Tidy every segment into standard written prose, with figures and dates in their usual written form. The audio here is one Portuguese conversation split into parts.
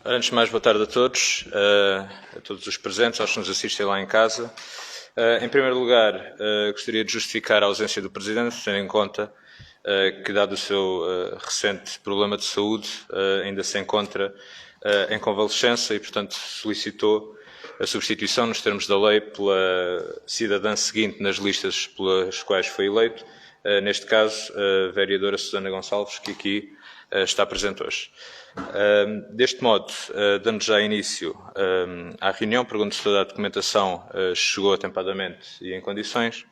Antes de mais, boa tarde a todos os presentes, aos que nos assistem lá em casa. Em primeiro lugar, gostaria de justificar a ausência do Presidente, tendo em conta que, dado o seu recente problema de saúde, ainda se encontra em convalescença e, portanto, solicitou a substituição, nos termos da lei, pela cidadã seguinte nas listas pelas quais foi eleito, neste caso, a vereadora Susana Gonçalves, que aqui está presente hoje. Deste modo, dando já início à reunião, pergunto se toda a documentação chegou atempadamente e em condições.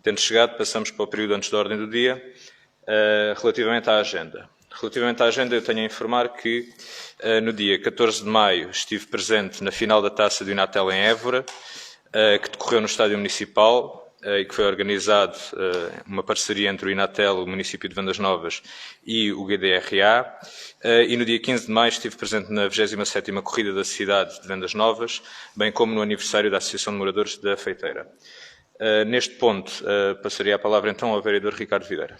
Tendo chegado, passamos para o período antes da ordem do dia, relativamente à agenda. Relativamente à agenda, eu tenho a informar que no dia 14 de maio estive presente na final da Taça do Inatel em Évora, que decorreu no Estádio Municipal, e que foi organizado uma parceria entre o Inatel, o município de Vendas Novas e o GDRA. E no dia 15 de maio estive presente na 27ª Corrida da cidade de Vendas Novas, bem como no aniversário da Associação de Moradores da Feiteira. Neste ponto, passaria a palavra então ao vereador Ricardo Videira.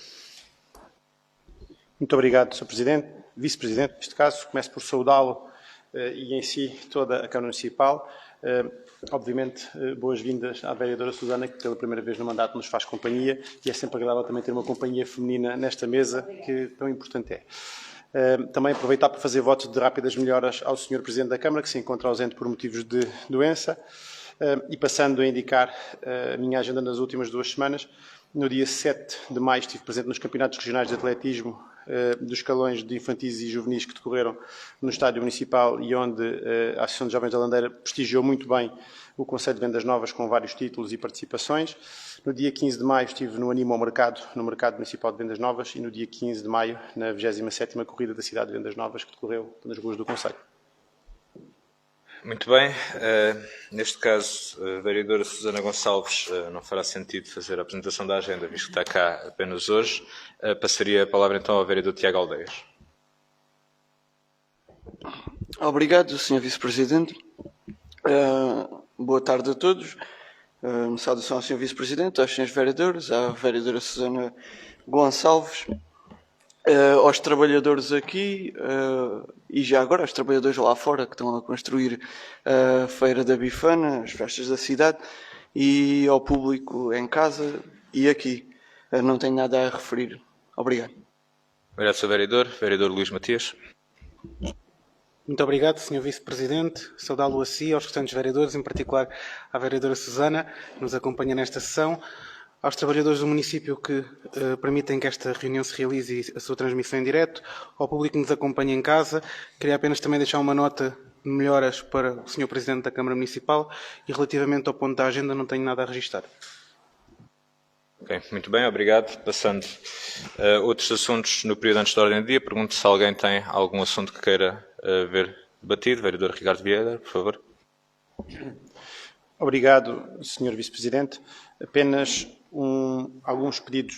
Muito obrigado, Sr. Presidente. Vice-Presidente, neste caso, começo por saudá-lo e em si toda a Câmara Municipal. Obviamente, boas-vindas à vereadora Susana, que pela primeira vez no mandato nos faz companhia, e é sempre agradável também ter uma companhia feminina nesta mesa, que tão importante é. Também aproveitar para fazer votos de rápidas melhoras ao Sr. Presidente da Câmara, que se encontra ausente por motivos de doença, e passando a indicar a minha agenda nas últimas 2 semanas. No dia 7 de maio estive presente nos campeonatos regionais de atletismo dos escalões de infantis e juvenis que decorreram no Estádio Municipal e onde a Associação de Jovens da Landeira prestigiou muito bem o Conselho de Vendas Novas com vários títulos e participações. No dia 15 de maio estive no Animo ao Mercado, no Mercado Municipal de Vendas Novas, e no dia 15 de maio na 27ª Corrida da cidade de Vendas Novas, que decorreu nas ruas do Conselho. Muito bem. Neste caso, a vereadora Susana Gonçalves não fará sentido fazer a apresentação da agenda, visto que está cá apenas hoje. Passaria a palavra então ao vereador Tiago Aldeias. Obrigado, Sr. Vice-Presidente. Boa tarde a todos. Saudação ao Sr. Vice-Presidente, aos Srs. Vereadores, à vereadora Susana Gonçalves, aos trabalhadores aqui e já agora aos trabalhadores lá fora que estão a construir a Feira da Bifana, as festas da cidade, e ao público em casa e aqui. Não tenho nada a referir. Obrigado. Obrigado, Sr. Vereador. Vereador Luís Matias. Muito obrigado, Sr. Vice-Presidente. Saudá-lo a si, aos restantes vereadores, em particular à vereadora Susana, que nos acompanha nesta sessão, aos trabalhadores do município que permitem que esta reunião se realize e a sua transmissão em direto, ao público que nos acompanha em casa. Queria apenas também deixar uma nota de melhoras para o Sr. Presidente da Câmara Municipal e relativamente ao ponto da agenda não tenho nada a registrar. Ok, muito bem, obrigado. Passando a outros assuntos no período antes da ordem do dia, pergunto se alguém tem algum assunto que queira ver debatido. Vereador Ricardo Vieira, por favor. Obrigado, Sr. Vice-Presidente. Apenas um pedido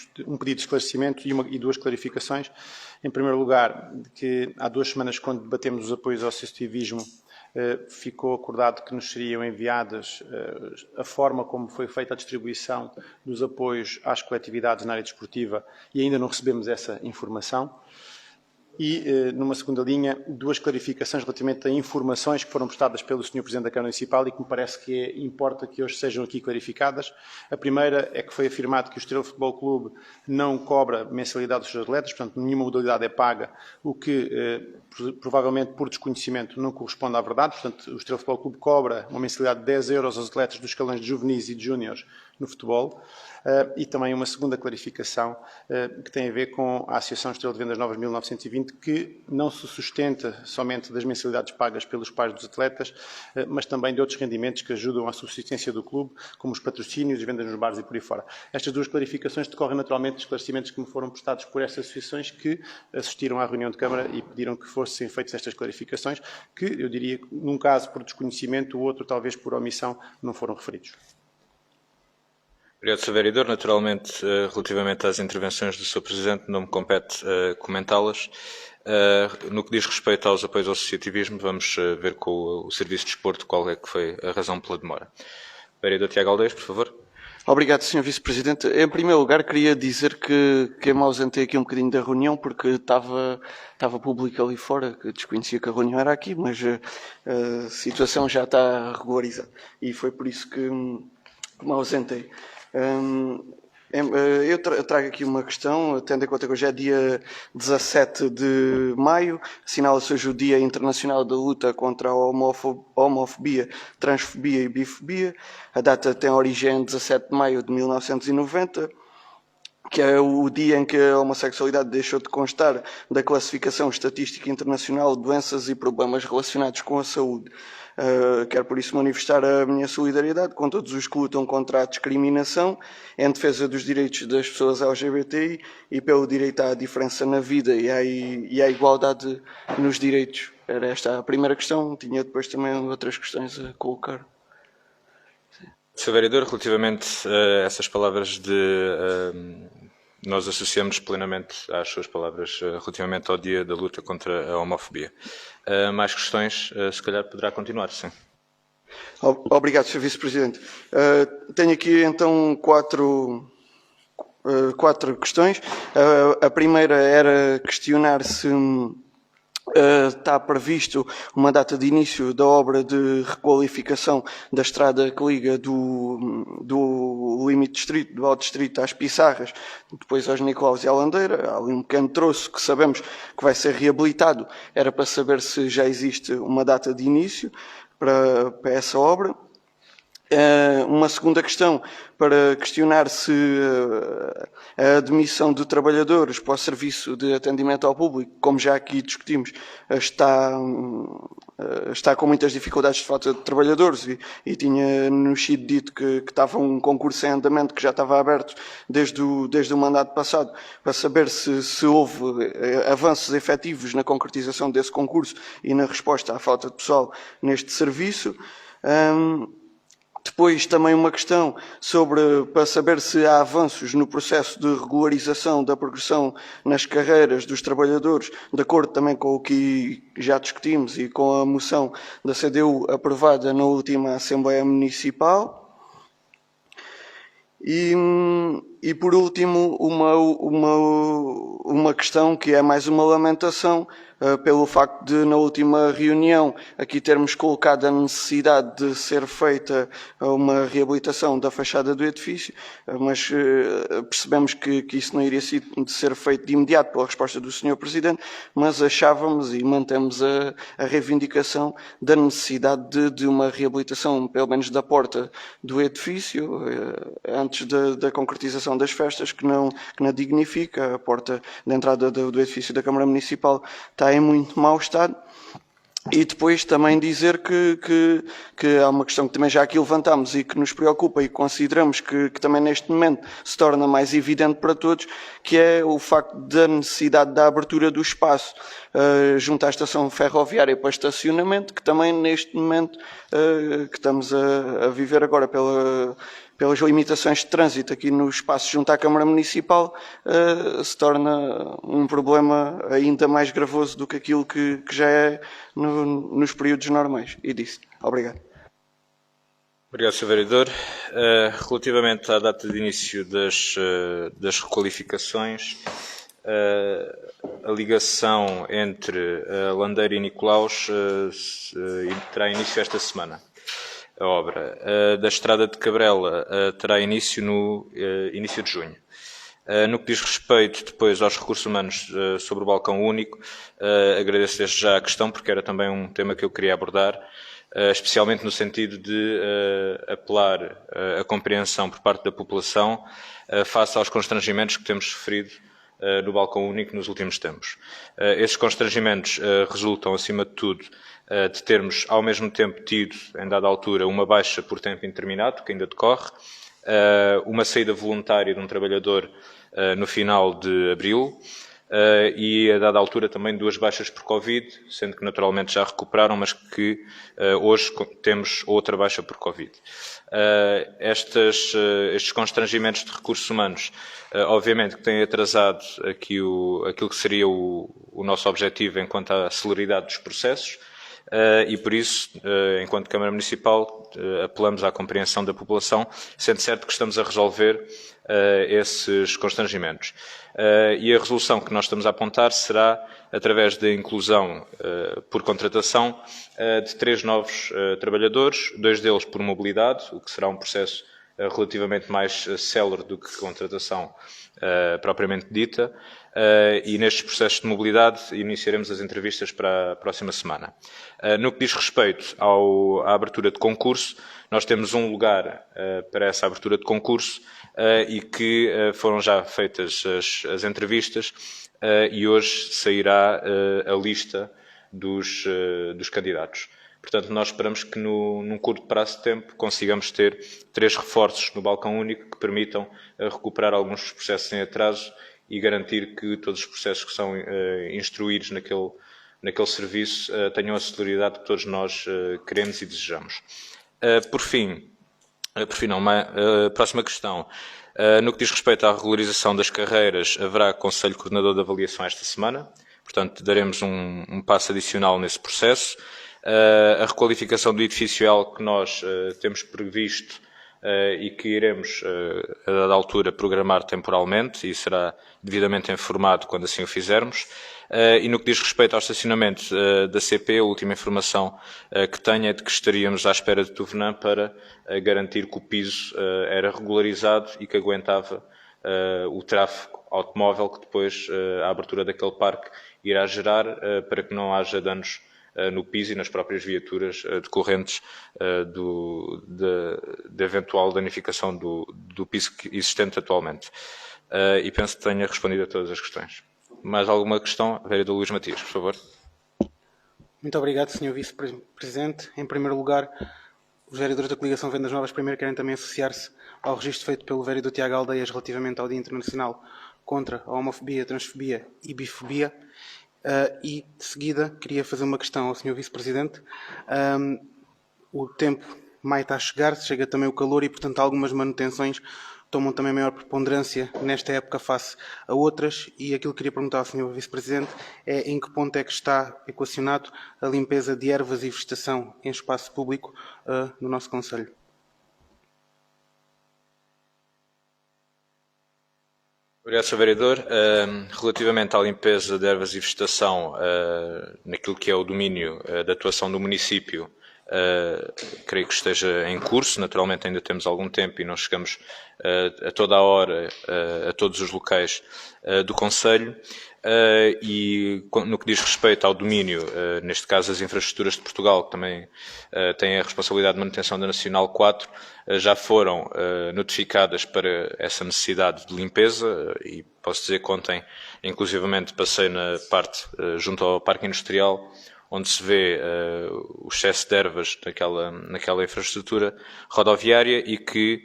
de esclarecimento e 2 clarificações. Em primeiro lugar, que há 2 semanas, quando debatemos os apoios ao associativismo, ficou acordado que nos seriam enviadas a forma como foi feita a distribuição dos apoios às coletividades na área desportiva e ainda não recebemos essa informação. E, numa segunda linha, 2 clarificações relativamente a informações que foram prestadas pelo Sr. Presidente da Câmara Municipal e que me parece que importa que hoje sejam aqui clarificadas. A primeira é que foi afirmado que o Estrela Futebol Clube não cobra mensalidade dos seus atletas, portanto, nenhuma modalidade é paga, o que, provavelmente, por desconhecimento, não corresponde à verdade. Portanto, o Estrela Futebol Clube cobra uma mensalidade de 10 euros aos atletas dos escalões de juvenis e de júniores no futebol. E também uma segunda clarificação que tem a ver com a Associação Estrela de Vendas Novas 1920, que não se sustenta somente das mensalidades pagas pelos pais dos atletas, mas também de outros rendimentos que ajudam à subsistência do clube, como os patrocínios, as vendas nos bares e por aí fora. Estas 2 clarificações decorrem naturalmente de esclarecimentos que me foram prestados por estas associações que assistiram à reunião de Câmara e pediram que fossem feitas estas clarificações, que eu diria que num caso por desconhecimento, o outro talvez por omissão, não foram referidos. Obrigado, Sr. Vereador. Naturalmente, relativamente às intervenções do Sr. Presidente, não me compete comentá-las. No que diz respeito aos apoios ao associativismo, vamos ver com o Serviço de Desporto qual é que foi a razão pela demora. Vereador Tiago Aldeias, por favor. Obrigado, Sr. Vice-Presidente. Em primeiro lugar, queria dizer que eu me ausentei aqui um bocadinho da reunião porque estava público ali fora, que desconhecia que a reunião era aqui, mas a situação já está regularizada e foi por isso que me ausentei. Eu trago aqui uma questão, tendo em conta que hoje é dia 17 de maio, assinala-se hoje o Dia Internacional da Luta contra a Homofobia, Transfobia e Bifobia. A data tem origem em 17 de maio de 1990, que é o dia em que a homossexualidade deixou de constar da Classificação Estatística Internacional de Doenças e Problemas Relacionados com a Saúde. Quero por isso manifestar a minha solidariedade com todos os que lutam contra a discriminação, em defesa dos direitos das pessoas LGBTI e pelo direito à diferença na vida e à igualdade nos direitos. Era esta a primeira questão, tinha depois também outras questões a colocar. Sr. Vereador, relativamente a essas palavras nós associamos plenamente às suas palavras relativamente ao dia da luta contra a homofobia. Mais questões, se calhar poderá continuar, sim. Obrigado, Sr. Vice-Presidente. Tenho aqui então quatro questões. A primeira era questionar se está previsto uma data de início da obra de requalificação da estrada que liga do limite distrito, do Alto Distrito às Pissarras, depois aos Nicolaus e à Landeira. Há ali um pequeno troço que sabemos que vai ser reabilitado. Era para saber se já existe uma data de início para essa obra. Uma segunda questão para questionar se a admissão de trabalhadores para o serviço de atendimento ao público, como já aqui discutimos, está com muitas dificuldades de falta de trabalhadores e tinha-nos sido dito que estava um concurso em andamento que já estava aberto desde o mandato passado, para saber se houve avanços efetivos na concretização desse concurso e na resposta à falta de pessoal neste serviço. Depois também uma questão para saber se há avanços no processo de regularização da progressão nas carreiras dos trabalhadores, de acordo também com o que já discutimos e com a moção da CDU aprovada na última Assembleia Municipal. E por último, uma questão que é mais uma lamentação, pelo facto de, na última reunião, aqui termos colocado a necessidade de ser feita uma reabilitação da fachada do edifício, mas percebemos que isso não iria ser feito de imediato pela resposta do Sr. Presidente, mas achávamos e mantemos a reivindicação da necessidade de uma reabilitação, pelo menos da porta do edifício, antes da concretização das festas, que não dignifica. A porta de entrada do edifício da Câmara Municipal está em muito mau estado. E depois também dizer que há uma questão que também já aqui levantámos e que nos preocupa e consideramos que também neste momento se torna mais evidente para todos, que é o facto da necessidade da abertura do espaço junto à estação ferroviária para estacionamento, que também neste momento que estamos a viver agora pelas limitações de trânsito aqui no espaço junto à Câmara Municipal, se torna um problema ainda mais gravoso do que aquilo que já é nos períodos normais. E disse. Obrigado. Obrigado, Sr. Vereador. Relativamente à data de início das requalificações, a ligação entre Landeira e Nicolaus terá início esta semana. A obra da Estrada de Cabrela terá início no início de junho. No que diz respeito depois aos recursos humanos sobre o balcão único, agradeço desde já a questão, porque era também um tema que eu queria abordar, especialmente no sentido de apelar a compreensão por parte da população face aos constrangimentos que temos sofrido no balcão único nos últimos tempos. Esses constrangimentos resultam, acima de tudo, de termos ao mesmo tempo tido, em dada altura, uma baixa por tempo indeterminado, que ainda decorre, uma saída voluntária de um trabalhador no final de abril e, a dada altura, também 2 baixas por Covid, sendo que naturalmente já recuperaram, mas que hoje temos outra baixa por Covid. Estes constrangimentos de recursos humanos, obviamente que têm atrasado aquilo que seria o nosso objetivo enquanto à celeridade dos processos, e por isso, enquanto Câmara Municipal, apelamos à compreensão da população, sendo certo que estamos a resolver esses constrangimentos. E a resolução que nós estamos a apontar será através da inclusão por contratação de 3 novos trabalhadores, 2 deles por mobilidade, o que será um processo relativamente mais célere do que contratação propriamente dita, e nestes processos de mobilidade iniciaremos as entrevistas para a próxima semana. No que diz respeito à abertura de concurso, nós temos um lugar para essa abertura de concurso e que foram já feitas as entrevistas e hoje sairá a lista dos candidatos. Portanto, nós esperamos que num curto prazo de tempo consigamos ter 3 reforços no balcão único que permitam recuperar alguns dos processos em atraso e garantir que todos os processos que são instruídos naquele serviço tenham a celeridade que todos nós queremos e desejamos. Por fim, próxima questão. No que diz respeito à regularização das carreiras, haverá Conselho Coordenador de Avaliação esta semana. Portanto, daremos um passo adicional nesse processo. A requalificação do edifício é algo que nós temos previsto e que iremos, a dada altura, programar temporalmente e será devidamente informado quando assim o fizermos. E no que diz respeito ao estacionamento da CP, a última informação que tenho é de que estaríamos à espera de Tuvenã para garantir que o piso era regularizado e que aguentava o tráfego automóvel que depois a abertura daquele parque irá gerar para que não haja danos no piso e nas próprias viaturas decorrentes da eventual danificação do piso existente atualmente. E penso que tenha respondido a todas as questões. Mais alguma questão? Vereador Luís Matias, por favor. Muito obrigado, Sr. Vice-Presidente. Em primeiro lugar, os vereadores da coligação Vendas Novas primeiro querem também associar-se ao registro feito pelo vereador Tiago Aldeias relativamente ao Dia Internacional contra a homofobia, transfobia e bifobia. E, de seguida, queria fazer uma questão ao Sr. Vice-Presidente. O tempo maio está a chegar, chega também o calor e, portanto, algumas manutenções tomam também maior preponderância nesta época face a outras. E aquilo que queria perguntar ao Sr. Vice-Presidente é em que ponto é que está equacionado a limpeza de ervas e vegetação em espaço público no nosso Conselho. Obrigado, Sr. Vereador. Relativamente à limpeza de ervas e vegetação, naquilo que é o domínio da atuação do município, creio que esteja em curso. Naturalmente ainda temos algum tempo e não chegamos a toda a hora a todos os locais do Conselho. E no que diz respeito ao domínio, neste caso as infraestruturas de Portugal, que também têm a responsabilidade de manutenção da Nacional 4, já foram notificadas para essa necessidade de limpeza e posso dizer que ontem, inclusivamente, passei na parte junto ao Parque Industrial, onde se vê o excesso de ervas naquela infraestrutura rodoviária e que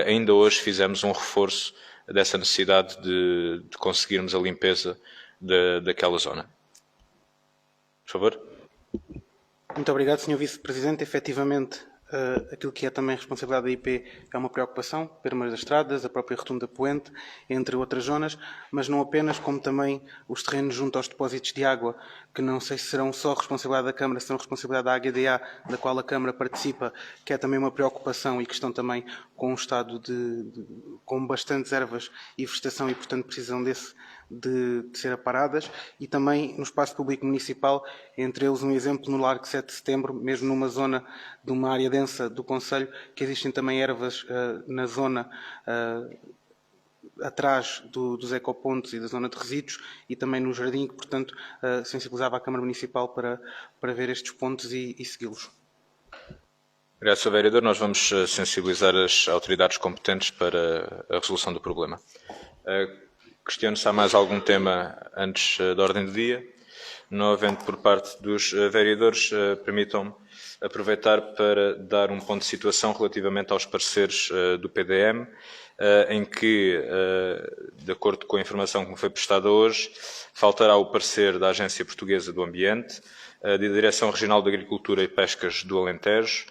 ainda hoje fizemos um reforço dessa necessidade de conseguirmos a limpeza daquela zona. Por favor. Muito obrigado, Sr. Vice-Presidente. Efetivamente, aquilo que é também responsabilidade da IP é uma preocupação, permas das estradas, a própria Rotunda Poente, entre outras zonas, mas não apenas, como também os terrenos junto aos depósitos de água, que não sei se serão só responsabilidade da Câmara, serão responsabilidade da AGDA, da qual a Câmara participa, que é também uma preocupação e que estão também com um estado com bastantes ervas e vegetação e, portanto, precisam de ser aparadas, e também no espaço público municipal, entre eles um exemplo no Largo 7 de Setembro, mesmo numa zona de uma área densa do Conselho, que existem também ervas na zona atrás dos ecopontos e da zona de resíduos e também no jardim, que portanto sensibilizava a Câmara Municipal para ver estes pontos e segui-los. Obrigado, Sr. Vereador. Nós vamos sensibilizar as autoridades competentes para a resolução do problema. Questiono se há mais algum tema antes da ordem do dia. Não havendo por parte dos vereadores, permitam-me aproveitar para dar um ponto de situação relativamente aos pareceres do PDM, em que, de acordo com a informação que me foi prestada hoje, faltará o parecer da Agência Portuguesa do Ambiente, da Direção Regional de Agricultura e Pescas do Alentejo,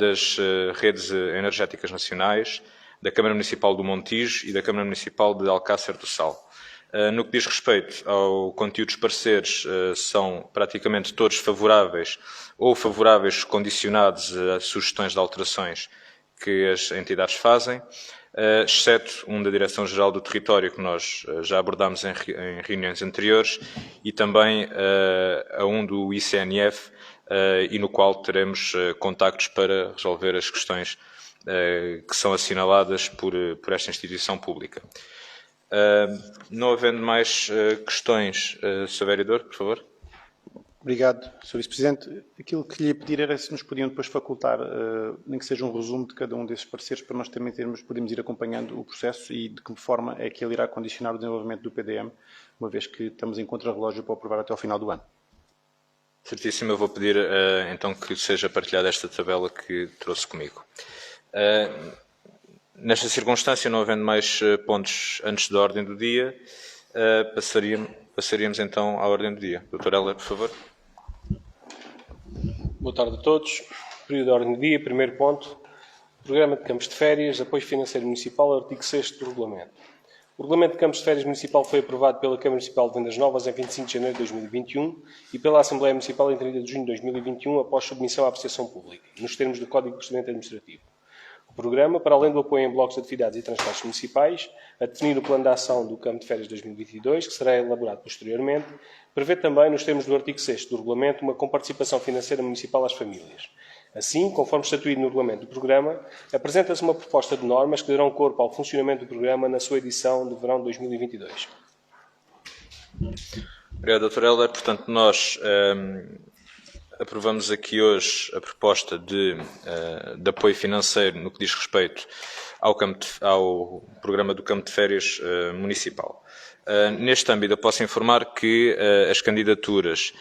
das Redes Energéticas Nacionais, da Câmara Municipal do Montijo e da Câmara Municipal de Alcácer do Sal. No que diz respeito ao conteúdo dos pareceres, são praticamente todos favoráveis ou favoráveis condicionados a sugestões de alterações que as entidades fazem, exceto um da Direção-Geral do Território, que nós já abordámos em reuniões anteriores, e também a um do ICNF, e no qual teremos contactos para resolver as questões que são assinaladas por esta instituição pública. Não havendo mais questões, Sr. Vereador, por favor. Obrigado, Sr. Vice-Presidente. Aquilo que lhe ia pedir era se nos podiam depois facultar, nem que seja um resumo de cada um desses pareceres, para nós também podemos ir acompanhando o processo e de que forma é que ele irá condicionar o desenvolvimento do PDM, uma vez que estamos em contra-relógio para aprovar até ao final do ano. Certíssimo, eu vou pedir então que seja partilhada esta tabela que trouxe comigo. Nesta circunstância, não havendo mais pontos antes da ordem do dia, passaríamos então à ordem do dia. Dr. Heller, por favor. Boa tarde a todos. Período de ordem do dia, primeiro ponto. Programa de Campos de Férias, Apoio Financeiro Municipal, artigo 6º do Regulamento. O Regulamento de Campos de Férias Municipal foi aprovado pela Câmara Municipal de Vendas Novas em 25 de janeiro de 2021 e pela Assembleia Municipal em 30 de junho de 2021, após submissão à apreciação pública, nos termos do Código de Procedimento Administrativo. O programa, para além do apoio em blocos de atividades e transportes municipais, a definir o plano de ação do Campo de Férias 2022, que será elaborado posteriormente, prevê também, nos termos do artigo 6º do Regulamento, uma comparticipação financeira municipal às famílias. Assim, conforme estatuído no regulamento do programa, apresenta-se uma proposta de normas que darão corpo ao funcionamento do programa na sua edição de verão de 2022. Obrigado, Dr. Heller. Portanto, nós aprovamos aqui hoje a proposta de apoio financeiro no que diz respeito ao programa do Campo de Férias Municipal. Neste âmbito, eu posso informar que as candidaturas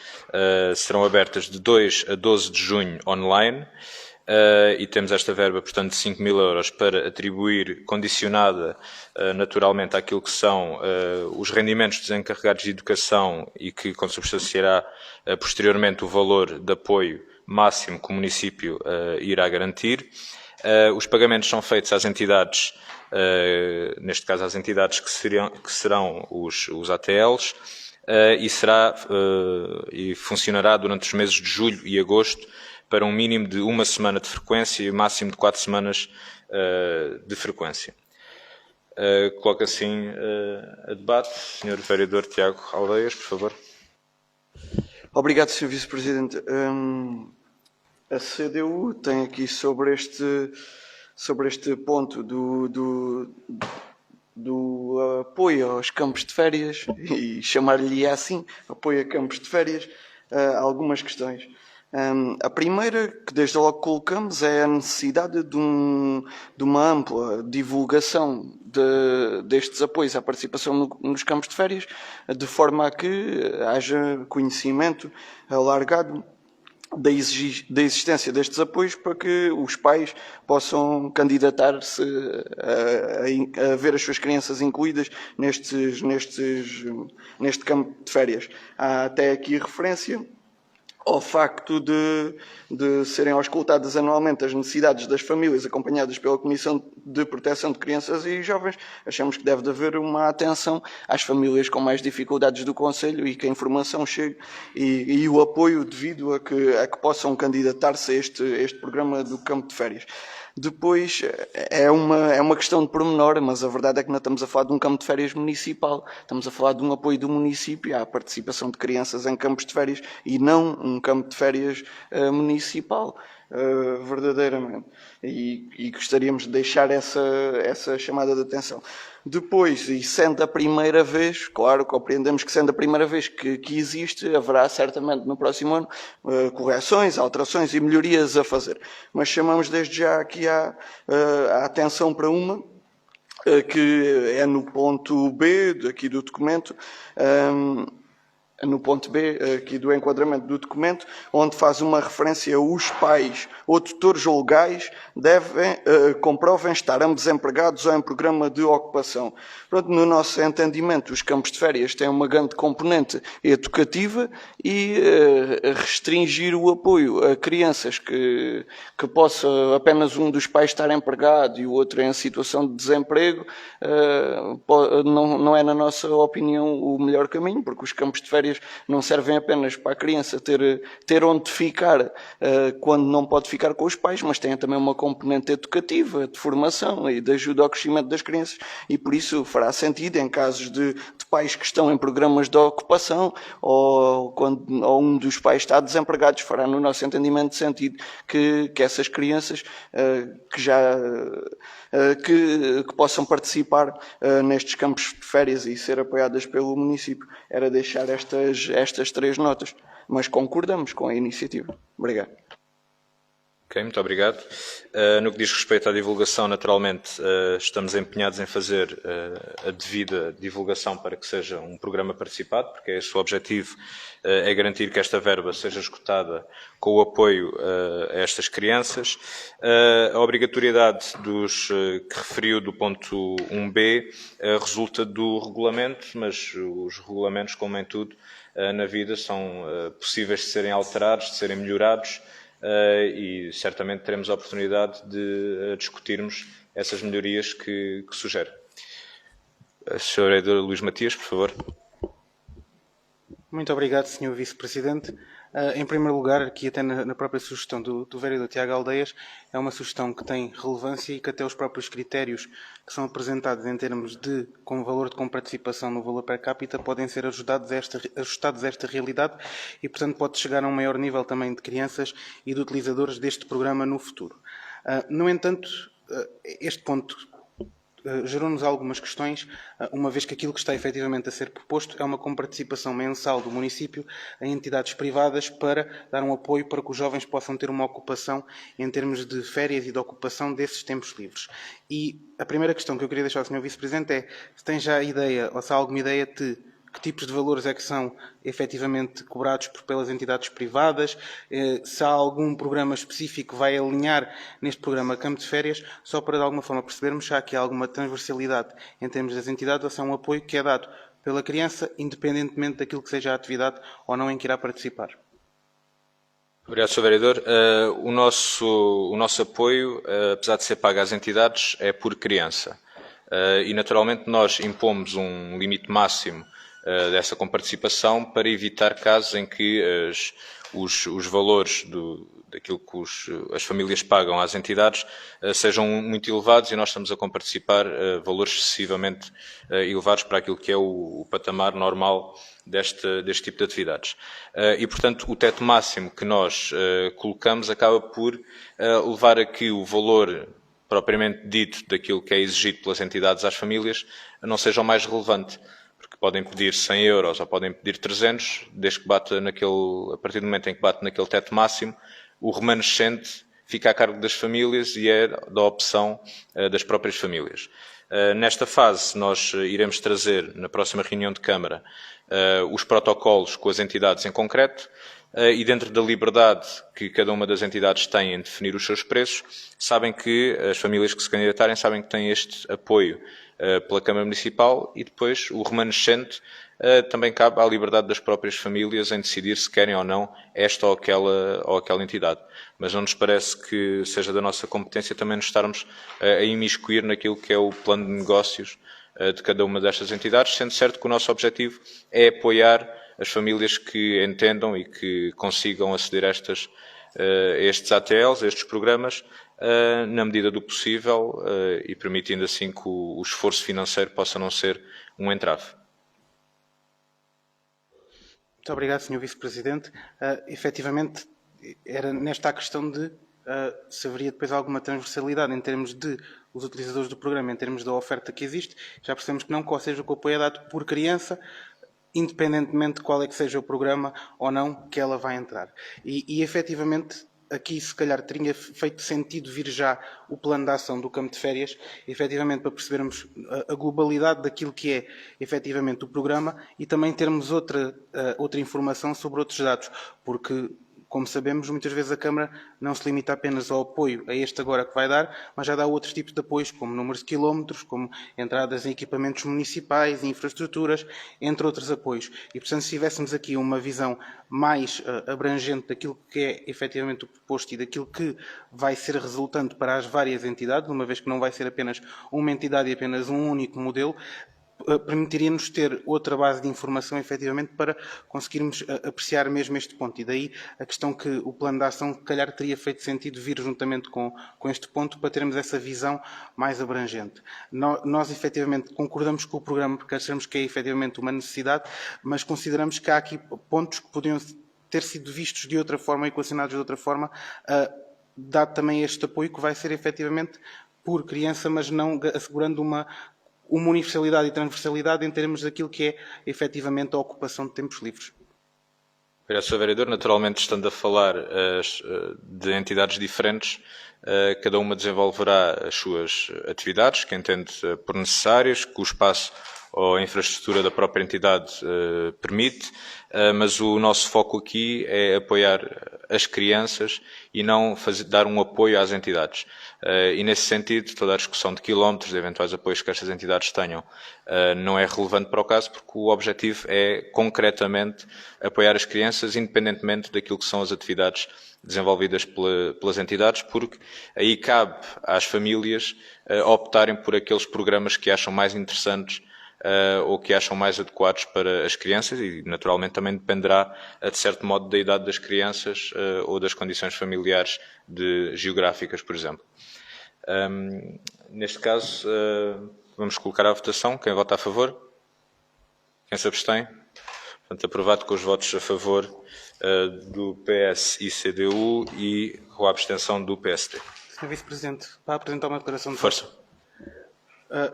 serão abertas de 2 a 12 de junho online e temos esta verba, portanto, de 5.000 euros para atribuir, condicionada naturalmente àquilo que são os rendimentos dos encarregados de educação e que consubstanciará posteriormente o valor de apoio máximo que o município irá garantir. Os pagamentos são feitos às entidades, neste caso às entidades que serão os ATLs, e funcionará durante os meses de julho e agosto para um mínimo de 1 semana de frequência e máximo de 4 semanas de frequência. Coloco assim a debate. Sr. Vereador Tiago Aldeias, por favor. Obrigado, Sr. Vice-Presidente. A CDU tem aqui sobre este ponto do apoio aos campos de férias, e chamar-lhe assim, apoio a campos de férias, algumas questões. A primeira, que desde logo colocamos, é a necessidade de uma ampla divulgação destes apoios à participação nos campos de férias, de forma a que haja conhecimento alargado da existência destes apoios, para que os pais possam candidatar-se a ver as suas crianças incluídas neste campo de férias. Há até aqui referência ao facto de serem auscultadas anualmente as necessidades das famílias acompanhadas pela Comissão de Proteção de Crianças e Jovens. Achamos que deve haver uma atenção às famílias com mais dificuldades do Conselho e que a informação chegue e o apoio devido a que possam candidatar-se a este programa do campo de férias. Depois, é uma questão de pormenor, mas a verdade é que não estamos a falar de um campo de férias municipal, estamos a falar de um apoio do município à participação de crianças em campos de férias e não um campo de férias municipal, verdadeiramente. E gostaríamos de deixar essa chamada de atenção. Depois, e sendo a primeira vez, claro, compreendemos que sendo a primeira vez que existe, haverá certamente no próximo ano correções, alterações e melhorias a fazer. Mas chamamos desde já aqui a atenção para uma, que é no ponto B aqui do documento, no ponto B aqui do enquadramento do documento, onde faz uma referência os pais ou tutores legais comprovem estar ambos empregados ou em programa de ocupação. Pronto, no nosso entendimento, os campos de férias têm uma grande componente educativa e restringir o apoio a crianças que possa apenas um dos pais estar empregado e o outro em situação de desemprego, não é, na nossa opinião, o melhor caminho, porque os campos de férias não servem apenas para a criança ter onde ficar quando não pode ficar com os pais, mas têm também uma componente educativa, de formação e de ajuda ao crescimento das crianças, e por isso fará sentido em casos de pais que estão em programas de ocupação ou quando um dos pais está desempregado, fará no nosso entendimento sentido que essas crianças que possam participar nestes campos de férias e ser apoiadas pelo município. Era deixar estas 3 notas, mas concordamos com a iniciativa. Obrigado. Ok, muito obrigado. No que diz respeito à divulgação, naturalmente, estamos empenhados em fazer a devida divulgação para que seja um programa participado, porque esse o objetivo, é garantir que esta verba seja esgotada com o apoio a estas crianças. A obrigatoriedade que referiu do ponto 1b resulta do regulamento, mas os regulamentos, como em tudo na vida, são possíveis de serem alterados, de serem melhorados, e certamente teremos a oportunidade de discutirmos essas melhorias que sugere. Sr. Vereador Luís Matias, por favor. Muito obrigado, Sr. Vice-Presidente. Em primeiro lugar, aqui até na própria sugestão do vereador Tiago Aldeias, é uma sugestão que tem relevância e que até os próprios critérios que são apresentados em termos com valor de comparticipação no valor per capita podem ser ajustados a esta realidade e, portanto, pode chegar a um maior nível também de crianças e de utilizadores deste programa no futuro. No entanto, este ponto gerou-nos algumas questões, uma vez que aquilo que está efetivamente a ser proposto é uma comparticipação mensal do município a entidades privadas para dar um apoio para que os jovens possam ter uma ocupação em termos de férias e de ocupação desses tempos livres. E a primeira questão que eu queria deixar ao Sr. Vice-Presidente é se tem já ideia, ou se há alguma ideia de que tipos de valores é que são efetivamente cobrados pelas entidades privadas, se há algum programa específico que vai alinhar neste programa Campo de Férias, só para de alguma forma percebermos se há aqui alguma transversalidade em termos das entidades ou se é um apoio que é dado pela criança, independentemente daquilo que seja a atividade ou não em que irá participar. Obrigado, Sr. Vereador. O nosso apoio, apesar de ser pago às entidades, é por criança. E, naturalmente, nós impomos um limite máximo dessa comparticipação para evitar casos em que os valores daquilo que as famílias pagam às entidades sejam muito elevados e nós estamos a comparticipar valores excessivamente elevados para aquilo que é o patamar normal deste tipo de atividades. E, portanto, o teto máximo que nós colocamos acaba por levar a que o valor propriamente dito daquilo que é exigido pelas entidades às famílias não seja o mais relevante. Porque podem pedir 100 euros ou podem pedir 300, desde que bata a partir do momento em que bate naquele teto máximo, o remanescente fica a cargo das famílias e é da opção das próprias famílias. Nesta fase, nós iremos trazer, na próxima reunião de Câmara, os protocolos com as entidades em concreto e dentro da liberdade que cada uma das entidades tem em definir os seus preços, sabem que as famílias que se candidatarem sabem que têm este apoio pela Câmara Municipal e depois o remanescente também cabe à liberdade das próprias famílias em decidir se querem ou não esta ou aquela entidade. Mas não nos parece que seja da nossa competência também nos estarmos a imiscuir naquilo que é o plano de negócios de cada uma destas entidades, sendo certo que o nosso objetivo é apoiar as famílias que entendam e que consigam aceder a estes ATLs, a estes programas, na medida do possível e permitindo assim que o esforço financeiro possa não ser um entrave. Muito obrigado, Sr. Vice-Presidente. Efetivamente, era nesta a questão de se haveria depois alguma transversalidade em termos de os utilizadores do programa, em termos da oferta que existe. Já percebemos que não, ou seja, que o apoio é dado por criança, independentemente de qual é que seja o programa ou não que ela vai entrar. E efetivamente, aqui se calhar teria feito sentido vir já o plano de ação do campo de férias, efetivamente para percebermos a globalidade daquilo que é efetivamente o programa e também termos outra informação sobre outros dados, porque, como sabemos, muitas vezes a Câmara não se limita apenas ao apoio a este agora que vai dar, mas já dá outros tipos de apoios, como números de quilómetros, como entradas em equipamentos municipais, infraestruturas, entre outros apoios. E, portanto, se tivéssemos aqui uma visão mais abrangente daquilo que é efetivamente o proposto e daquilo que vai ser resultante para as várias entidades, uma vez que não vai ser apenas uma entidade e apenas um único modelo, permitiria-nos ter outra base de informação, efetivamente, para conseguirmos apreciar mesmo este ponto. E daí a questão que o plano de ação, se calhar, teria feito sentido vir juntamente com este ponto para termos essa visão mais abrangente. Nós, efetivamente, concordamos com o programa porque achamos que é, efetivamente, uma necessidade, mas consideramos que há aqui pontos que podiam ter sido vistos de outra forma, equacionados de outra forma, dado também este apoio que vai ser, efetivamente, por criança, mas não assegurando uma universalidade e transversalidade em termos daquilo que é efetivamente a ocupação de tempos livres. Obrigado, Sr. Vereador. Naturalmente, estando a falar de entidades diferentes, cada uma desenvolverá as suas atividades, que entende por necessárias, que o espaço ou a infraestrutura da própria entidade permite, mas o nosso foco aqui é apoiar as crianças e não dar um apoio às entidades. E nesse sentido, toda a discussão de quilómetros, de eventuais apoios que estas entidades tenham, não é relevante para o caso, porque o objetivo é concretamente apoiar as crianças, independentemente daquilo que são as atividades desenvolvidas pelas entidades, porque aí cabe às famílias optarem por aqueles programas que acham mais interessantes ou que acham mais adequados para as crianças e, naturalmente, também dependerá, de certo modo, da idade das crianças ou das condições familiares geográficas, por exemplo. Neste caso, vamos colocar à votação. Quem vota a favor? Quem se abstém? Portanto, aprovado com os votos a favor do PS e CDU e com a abstenção do PSD. Sr. Vice-Presidente, para apresentar uma declaração de Força.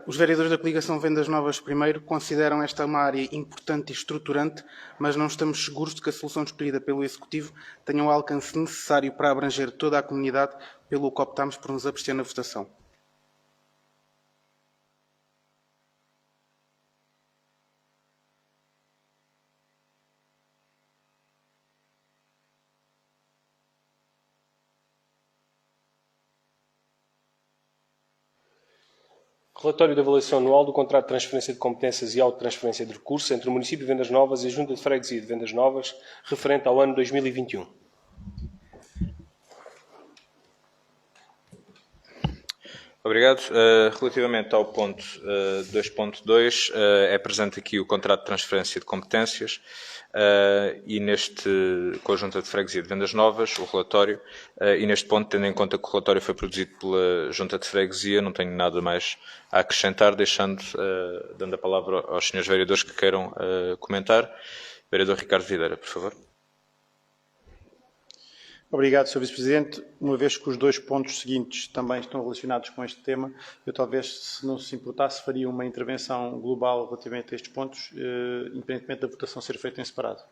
Os vereadores da coligação Vendas Novas, primeiro, consideram esta uma área importante e estruturante, mas não estamos seguros de que a solução escolhida pelo Executivo tenha o alcance necessário para abranger toda a comunidade, pelo que optámos por nos abster na votação. Relatório de avaliação anual do contrato de transferência de competências e autotransferência de recursos entre o município de Vendas Novas e a Junta de Freguesia de Vendas Novas, referente ao ano 2021. Obrigado. Relativamente ao ponto 2.2, é presente aqui o contrato de transferência de competências e neste conjunto de freguesia de Vendas Novas, o relatório, e neste ponto, tendo em conta que o relatório foi produzido pela Junta de Freguesia, não tenho nada mais a acrescentar, dando a palavra aos senhores vereadores que queiram comentar. Vereador Ricardo Videira, por favor. Obrigado, Sr. Vice-Presidente. Uma vez que os dois pontos seguintes também estão relacionados com este tema, eu talvez, se não se importasse, faria uma intervenção global relativamente a estes pontos, independentemente da votação ser feita em separado.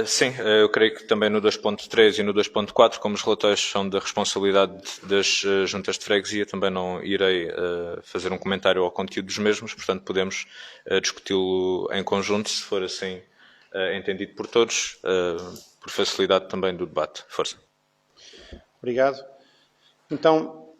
Sim, eu creio que também no 2.3 e no 2.4, como os relatórios são da responsabilidade das juntas de freguesia, também não irei fazer um comentário ao conteúdo dos mesmos, portanto podemos discuti-lo em conjunto, se for assim entendido por todos, por facilidade também do debate. Força. Obrigado. Então,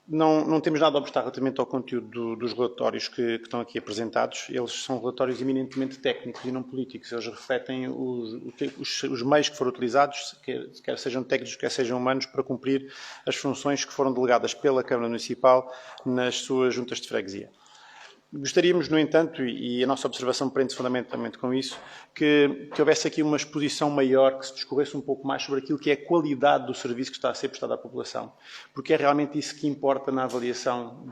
não temos nada a obstar relativamente ao conteúdo dos relatórios que estão aqui apresentados. Eles são relatórios eminentemente técnicos e não políticos. Eles refletem os meios que foram utilizados, quer sejam técnicos, quer sejam humanos, para cumprir as funções que foram delegadas pela Câmara Municipal nas suas juntas de freguesia. Gostaríamos, no entanto, e a nossa observação prende-se fundamentalmente com isso, que houvesse aqui uma exposição maior, que se discorresse um pouco mais sobre aquilo que é a qualidade do serviço que está a ser prestado à população. Porque é realmente isso que importa na avaliação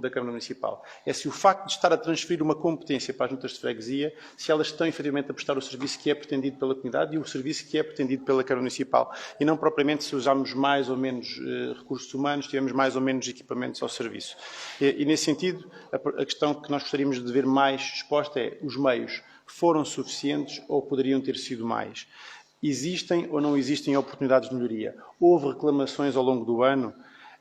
da Câmara Municipal. É se o facto de estar a transferir uma competência para as juntas de freguesia, se elas estão efetivamente a prestar o serviço que é pretendido pela comunidade e o serviço que é pretendido pela Câmara Municipal. E não propriamente se usarmos mais ou menos recursos humanos, tivemos mais ou menos equipamentos ao serviço. E nesse sentido, a questão que nós gostaríamos de ver mais exposta é os meios foram suficientes ou poderiam ter sido mais. existem ou não existem oportunidades de melhoria? Houve reclamações ao longo do ano?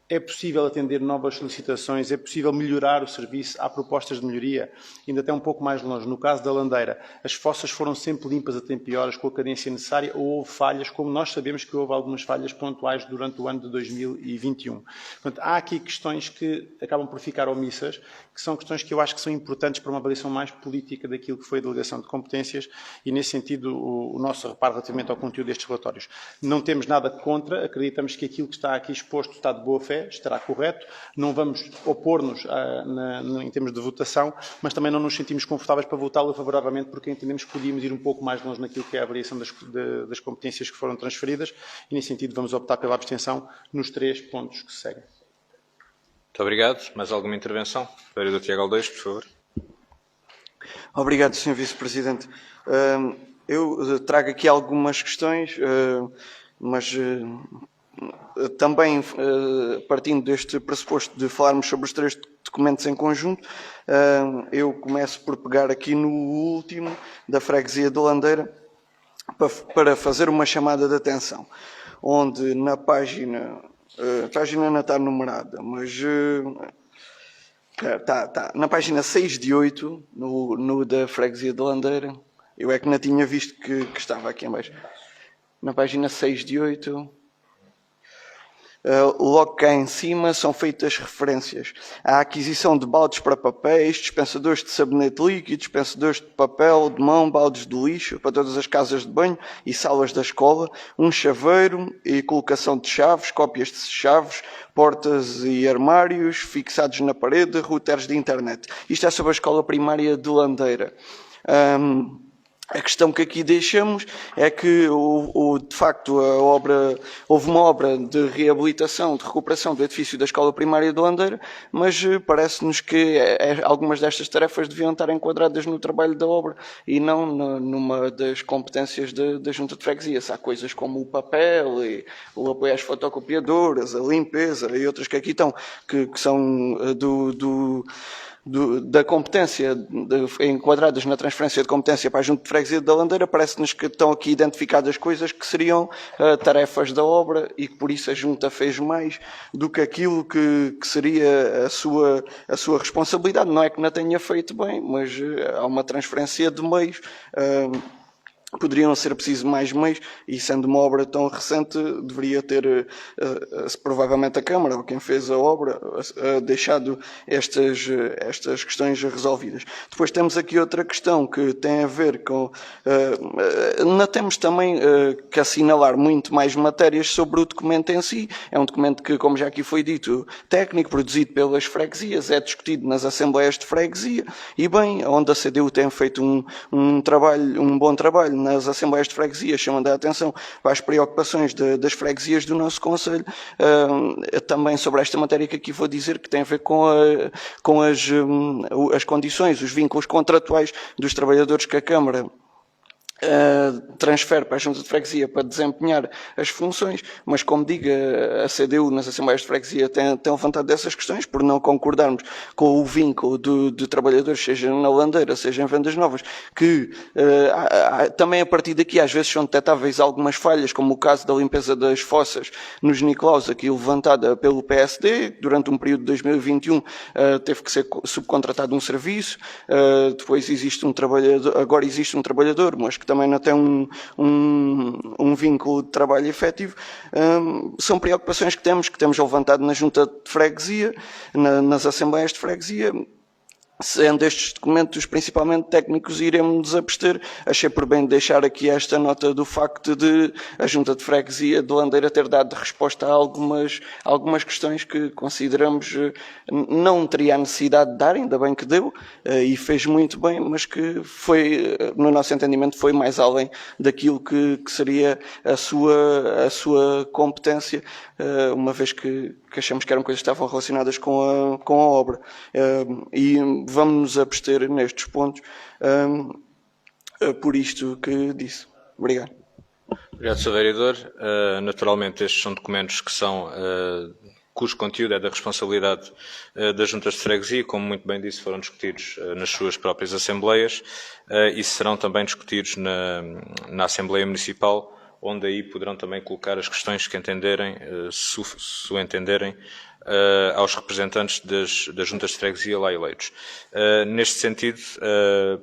É possível atender novas solicitações? É possível melhorar o serviço? Há propostas de melhoria? Ainda até um pouco mais longe. No caso da Landeira, as fossas foram sempre limpas a tempo e horas com a cadência necessária ou houve falhas, como nós sabemos que houve algumas falhas pontuais durante o ano de 2021. Portanto, há aqui questões que acabam por ficar omissas, que são questões que eu acho que são importantes para uma avaliação mais política daquilo que foi a delegação de competências e, nesse sentido, o nosso reparo relativamente ao conteúdo destes relatórios. Não temos nada contra, acreditamos que aquilo que está aqui exposto está de boa fé, estará correto, não vamos opor-nos em termos de votação, mas também não nos sentimos confortáveis para votá-lo favoravelmente porque entendemos que podíamos ir um pouco mais longe naquilo que é a avaliação das competências que foram transferidas e, nesse sentido, vamos optar pela abstenção nos 3 pontos que se seguem. Muito obrigado. Mais alguma intervenção? Vereador Tiago Aldeias, por favor. Obrigado, Sr. Vice-Presidente. Eu trago aqui algumas questões, mas também partindo deste pressuposto de falarmos sobre os 3 documentos em conjunto, eu começo por pegar aqui no último, da freguesia de Landeira, para fazer uma chamada de atenção, onde na página, a página não está numerada, mas na página 6 de 8, no da freguesia de Landeira, eu é que não tinha visto que estava aqui em baixo. Na página 6 de 8, logo cá em cima são feitas referências à aquisição de baldes para papéis, dispensadores de sabonete líquido, dispensadores de papel, de mão, baldes de lixo para todas as casas de banho e salas da escola, um chaveiro e colocação de chaves, cópias de chaves, portas e armários fixados na parede, routers de internet. Isto é sobre a escola primária de Landeira. A questão que aqui deixamos é que, de facto, houve uma obra de reabilitação, de recuperação do edifício da Escola Primária de Landeira, mas parece-nos que algumas destas tarefas deviam estar enquadradas no trabalho da obra e não numa das competências da Junta de Freguesia. Se há coisas como o papel, e o apoio às fotocopiadoras, a limpeza e outras que aqui estão, que são da competência, enquadradas na transferência de competência para a Junta de Freguesia da Landeira, parece-nos que estão aqui identificadas coisas que seriam tarefas da obra e que por isso a Junta fez mais do que aquilo que seria a sua responsabilidade. Não é que não tenha feito bem, mas há uma transferência de meios. Poderiam ser precisos mais meios e, sendo uma obra tão recente, deveria ter, provavelmente, a Câmara, ou quem fez a obra, deixado estas questões resolvidas. Depois temos aqui outra questão que tem a ver com... Não temos também que assinalar muito mais matérias sobre o documento em si. É um documento que, como já aqui foi dito, técnico, produzido pelas freguesias, é discutido nas assembleias de freguesia e, bem, onde a CDU tem feito um bom trabalho nas assembleias de freguesia, chamando a atenção para as preocupações das freguesias do nosso concelho, também sobre esta matéria que aqui vou dizer, que tem a ver com as condições, os vínculos contratuais dos trabalhadores que a Câmara transfere para a Junta de Freguesia para desempenhar as funções, mas como digo, a CDU nas Assembleias de Freguesia tem levantado dessas questões por não concordarmos com o vínculo de trabalhadores, seja na Landeira, seja em Vendas Novas, que também a partir daqui às vezes são detectáveis algumas falhas, como o caso da limpeza das fossas nos Nicolaus, aqui levantada pelo PSD, durante um período de 2021 teve que ser subcontratado um serviço, depois existe um trabalhador, agora existe um trabalhador, mas que também não tem um vínculo de trabalho efetivo. São preocupações que temos levantado na Junta de Freguesia, nas Assembleias de Freguesia. Sendo estes documentos principalmente técnicos, iremos nos abster. Achei por bem deixar aqui esta nota do facto de a Junta de Freguesia de Landeira ter dado resposta a algumas questões que consideramos não teria a necessidade de dar, ainda bem que deu, e fez muito bem, mas que foi, no nosso entendimento, foi mais além daquilo que seria a sua competência, uma vez que achamos que eram coisas que estavam relacionadas com a obra. E vamos nos abster nestes pontos por isto que disse. Obrigado. Obrigado, Sr. Vereador. Naturalmente, estes são documentos que cujo conteúdo é da responsabilidade das juntas de freguesia, como muito bem disse, foram discutidos nas suas próprias assembleias e serão também discutidos na Assembleia Municipal, onde aí poderão também colocar as questões que entenderem, se o entenderem, aos representantes das juntas de freguesia lá eleitos. Neste sentido,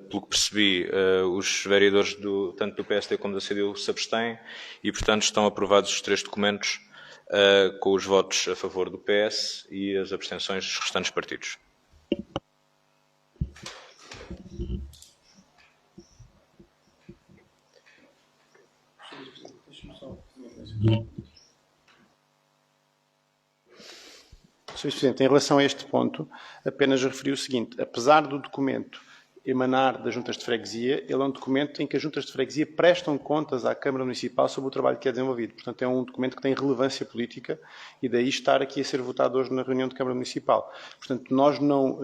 pelo que percebi, os vereadores tanto do PSD como da CDU se abstêm e, portanto, estão aprovados os 3 documentos com os votos a favor do PS e as abstenções dos restantes partidos. Sr. Vice-Presidente, em relação a este ponto, apenas referi o seguinte: apesar do documento emanar das juntas de freguesia, ele é um documento em que as juntas de freguesia prestam contas à Câmara Municipal sobre o trabalho que é desenvolvido. Portanto, é um documento que tem relevância política e daí estar aqui a ser votado hoje na reunião de Câmara Municipal. Portanto, nós não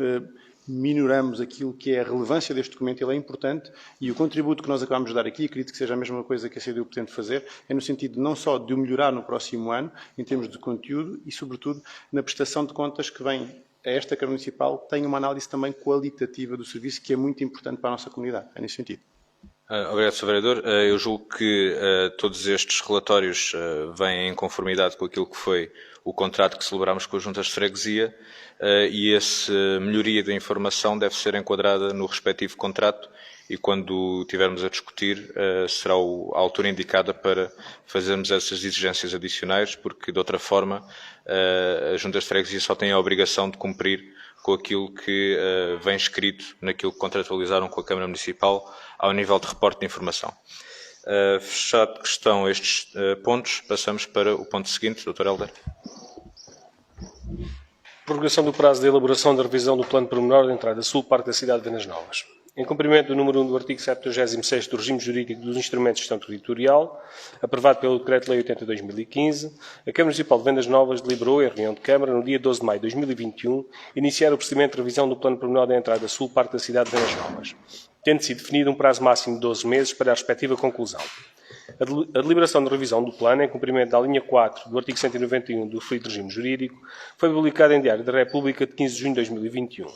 minoramos aquilo que é a relevância deste documento, ele é importante e o contributo que nós acabamos de dar aqui, acredito que seja a mesma coisa que a CDU pretende fazer, é no sentido não só de o melhorar no próximo ano, em termos de conteúdo e, sobretudo, na prestação de contas que vem a esta Câmara Municipal, tem uma análise também qualitativa do serviço que é muito importante para a nossa comunidade. É nesse sentido. Obrigado, Sr. Vereador. Eu julgo que todos estes relatórios vêm em conformidade com aquilo que foi o contrato que celebrámos com as juntas de freguesia e essa melhoria da informação deve ser enquadrada no respectivo contrato e quando tivermos a discutir será a altura indicada para fazermos essas exigências adicionais, porque de outra forma as juntas de freguesia só têm a obrigação de cumprir com aquilo que vem escrito naquilo que contratualizaram com a Câmara Municipal ao nível de reporte de informação. Fechado que estão estes pontos, passamos para o ponto seguinte, Dr. Helder. Prorrogação do prazo de elaboração da revisão do Plano Pormenor da Entrada Sul, Parque da Cidade de Vendas Novas. Em cumprimento do número 1 do artigo 76 do Regime Jurídico dos Instrumentos de Gestão Territorial, aprovado pelo Decreto-Lei 80/2015, a Câmara Municipal de Vendas Novas deliberou, em reunião de Câmara, no dia 12 de maio de 2021, iniciar o procedimento de revisão do Plano Pormenor da Entrada Sul, Parque da Cidade de Vendas Novas, tendo sido definido um prazo máximo de 12 meses para a respectiva conclusão. A deliberação de revisão do plano, em cumprimento da linha 4 do artigo 191 do referido regime jurídico, foi publicada em Diário da República de 15 de junho de 2021.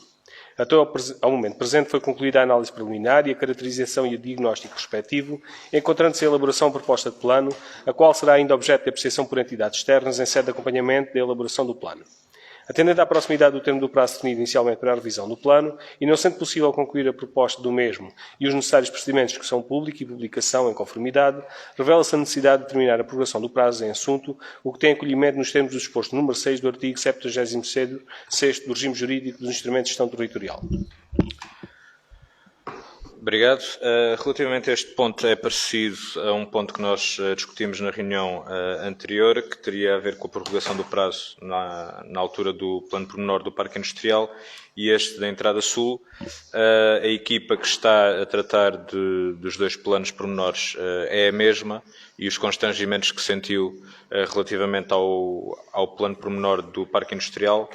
Até ao momento presente foi concluída a análise preliminar e a caracterização e o diagnóstico respectivo, encontrando-se a elaboração proposta de plano, a qual será ainda objeto de apreciação por entidades externas em sede de acompanhamento da elaboração do plano. Atendendo à proximidade do termo do prazo definido inicialmente para a revisão do plano e não sendo possível concluir a proposta do mesmo e os necessários procedimentos de discussão pública e publicação em conformidade, revela-se a necessidade de determinar a prorrogação do prazo em assunto, o que tem acolhimento nos termos do disposto número 6 do artigo 76º do Regime Jurídico dos Instrumentos de Gestão Territorial. Obrigado. Relativamente a este ponto, é parecido a um ponto que nós discutimos na reunião anterior, que teria a ver com a prorrogação do prazo na altura do plano pormenor do Parque Industrial e este da Entrada Sul. A equipa que está a tratar dos dois planos pormenores é a mesma e os constrangimentos que sentiu relativamente ao plano pormenor do Parque Industrial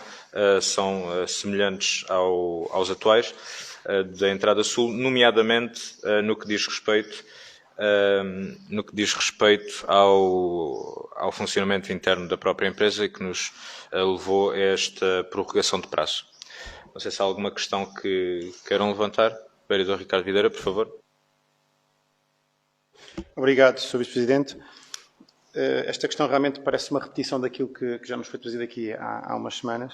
são semelhantes aos atuais da Entrada Sul, nomeadamente no que diz respeito ao funcionamento interno da própria empresa e que nos levou a esta prorrogação de prazo. Não sei se há alguma questão que queiram levantar. Vereador Ricardo Videira, por favor. Obrigado, Sr. Vice-Presidente. Esta questão realmente parece uma repetição daquilo que já nos foi trazido aqui há umas semanas.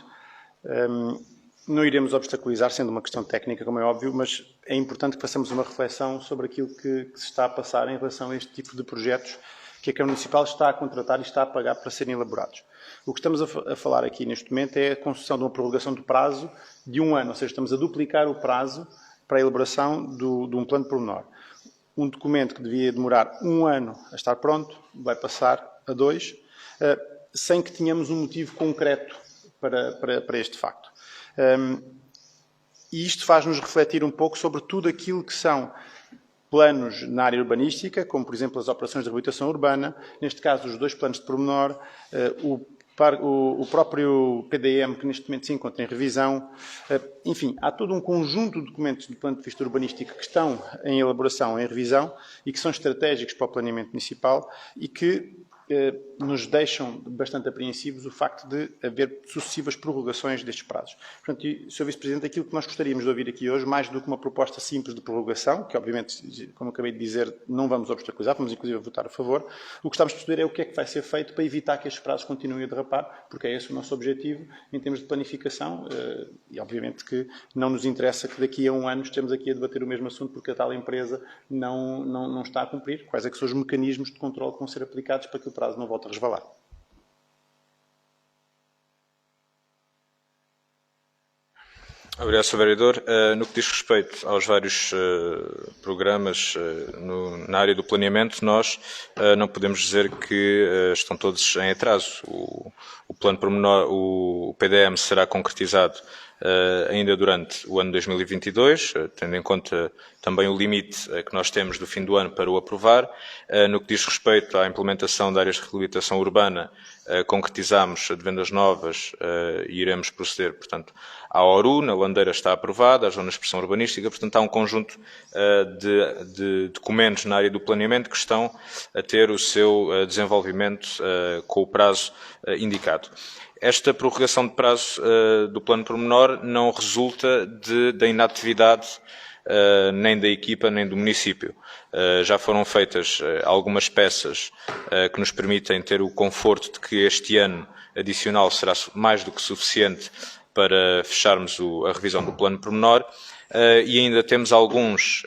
Não iremos obstaculizar, sendo uma questão técnica, como é óbvio, mas é importante que façamos uma reflexão sobre aquilo que se está a passar em relação a este tipo de projetos que a Câmara Municipal está a contratar e está a pagar para serem elaborados. O que estamos a falar aqui neste momento é a concessão de uma prorrogação do prazo de 1 ano, ou seja, estamos a duplicar o prazo para a elaboração de um plano pormenor. Um documento que devia demorar 1 ano a estar pronto, vai passar a 2, sem que tenhamos um motivo concreto para este facto. E isto faz-nos refletir um pouco sobre tudo aquilo que são planos na área urbanística, como, por exemplo, as operações de reabilitação urbana, neste caso, os 2 planos de pormenor, o próprio PDM, que neste momento se encontra em revisão. Enfim, há todo um conjunto de documentos do ponto de vista urbanístico que estão em elaboração, em revisão, e que são estratégicos para o planeamento municipal e que nos deixam bastante apreensivos o facto de haver sucessivas prorrogações destes prazos. Portanto, Sr. Vice-Presidente, aquilo que nós gostaríamos de ouvir aqui hoje, mais do que uma proposta simples de prorrogação, que obviamente, como acabei de dizer, não vamos obstaculizar, vamos inclusive votar a favor, o que estamos a perceber é o que é que vai ser feito para evitar que estes prazos continuem a derrapar, porque é esse o nosso objetivo em termos de planificação, e obviamente que não nos interessa que daqui a um ano estejamos aqui a debater o mesmo assunto porque a tal empresa não está a cumprir. Quais é que são os mecanismos de controle que vão ser aplicados para que o prazo não volte a resvalar? Obrigado, Sr. Vereador. No que diz respeito aos vários programas na área do planeamento, nós não podemos dizer que estão todos em atraso. O plano pormenor, o PDM, será concretizado ainda durante o ano 2022, tendo em conta também o limite que nós temos do fim do ano para o aprovar. No que diz respeito à implementação de áreas de reabilitação urbana, concretizamos de vendas novas e iremos proceder, portanto, à ORU, na Landeira está aprovada, a Zona de Expressão Urbanística, portanto, há um conjunto de documentos na área do planeamento que estão a ter o seu desenvolvimento com o prazo indicado. Esta prorrogação de prazo do plano pormenor não resulta da inatividade nem da equipa nem do município. Já foram feitas algumas peças que nos permitem ter o conforto de que este ano adicional será mais do que suficiente para fecharmos a revisão do plano pormenor e ainda temos alguns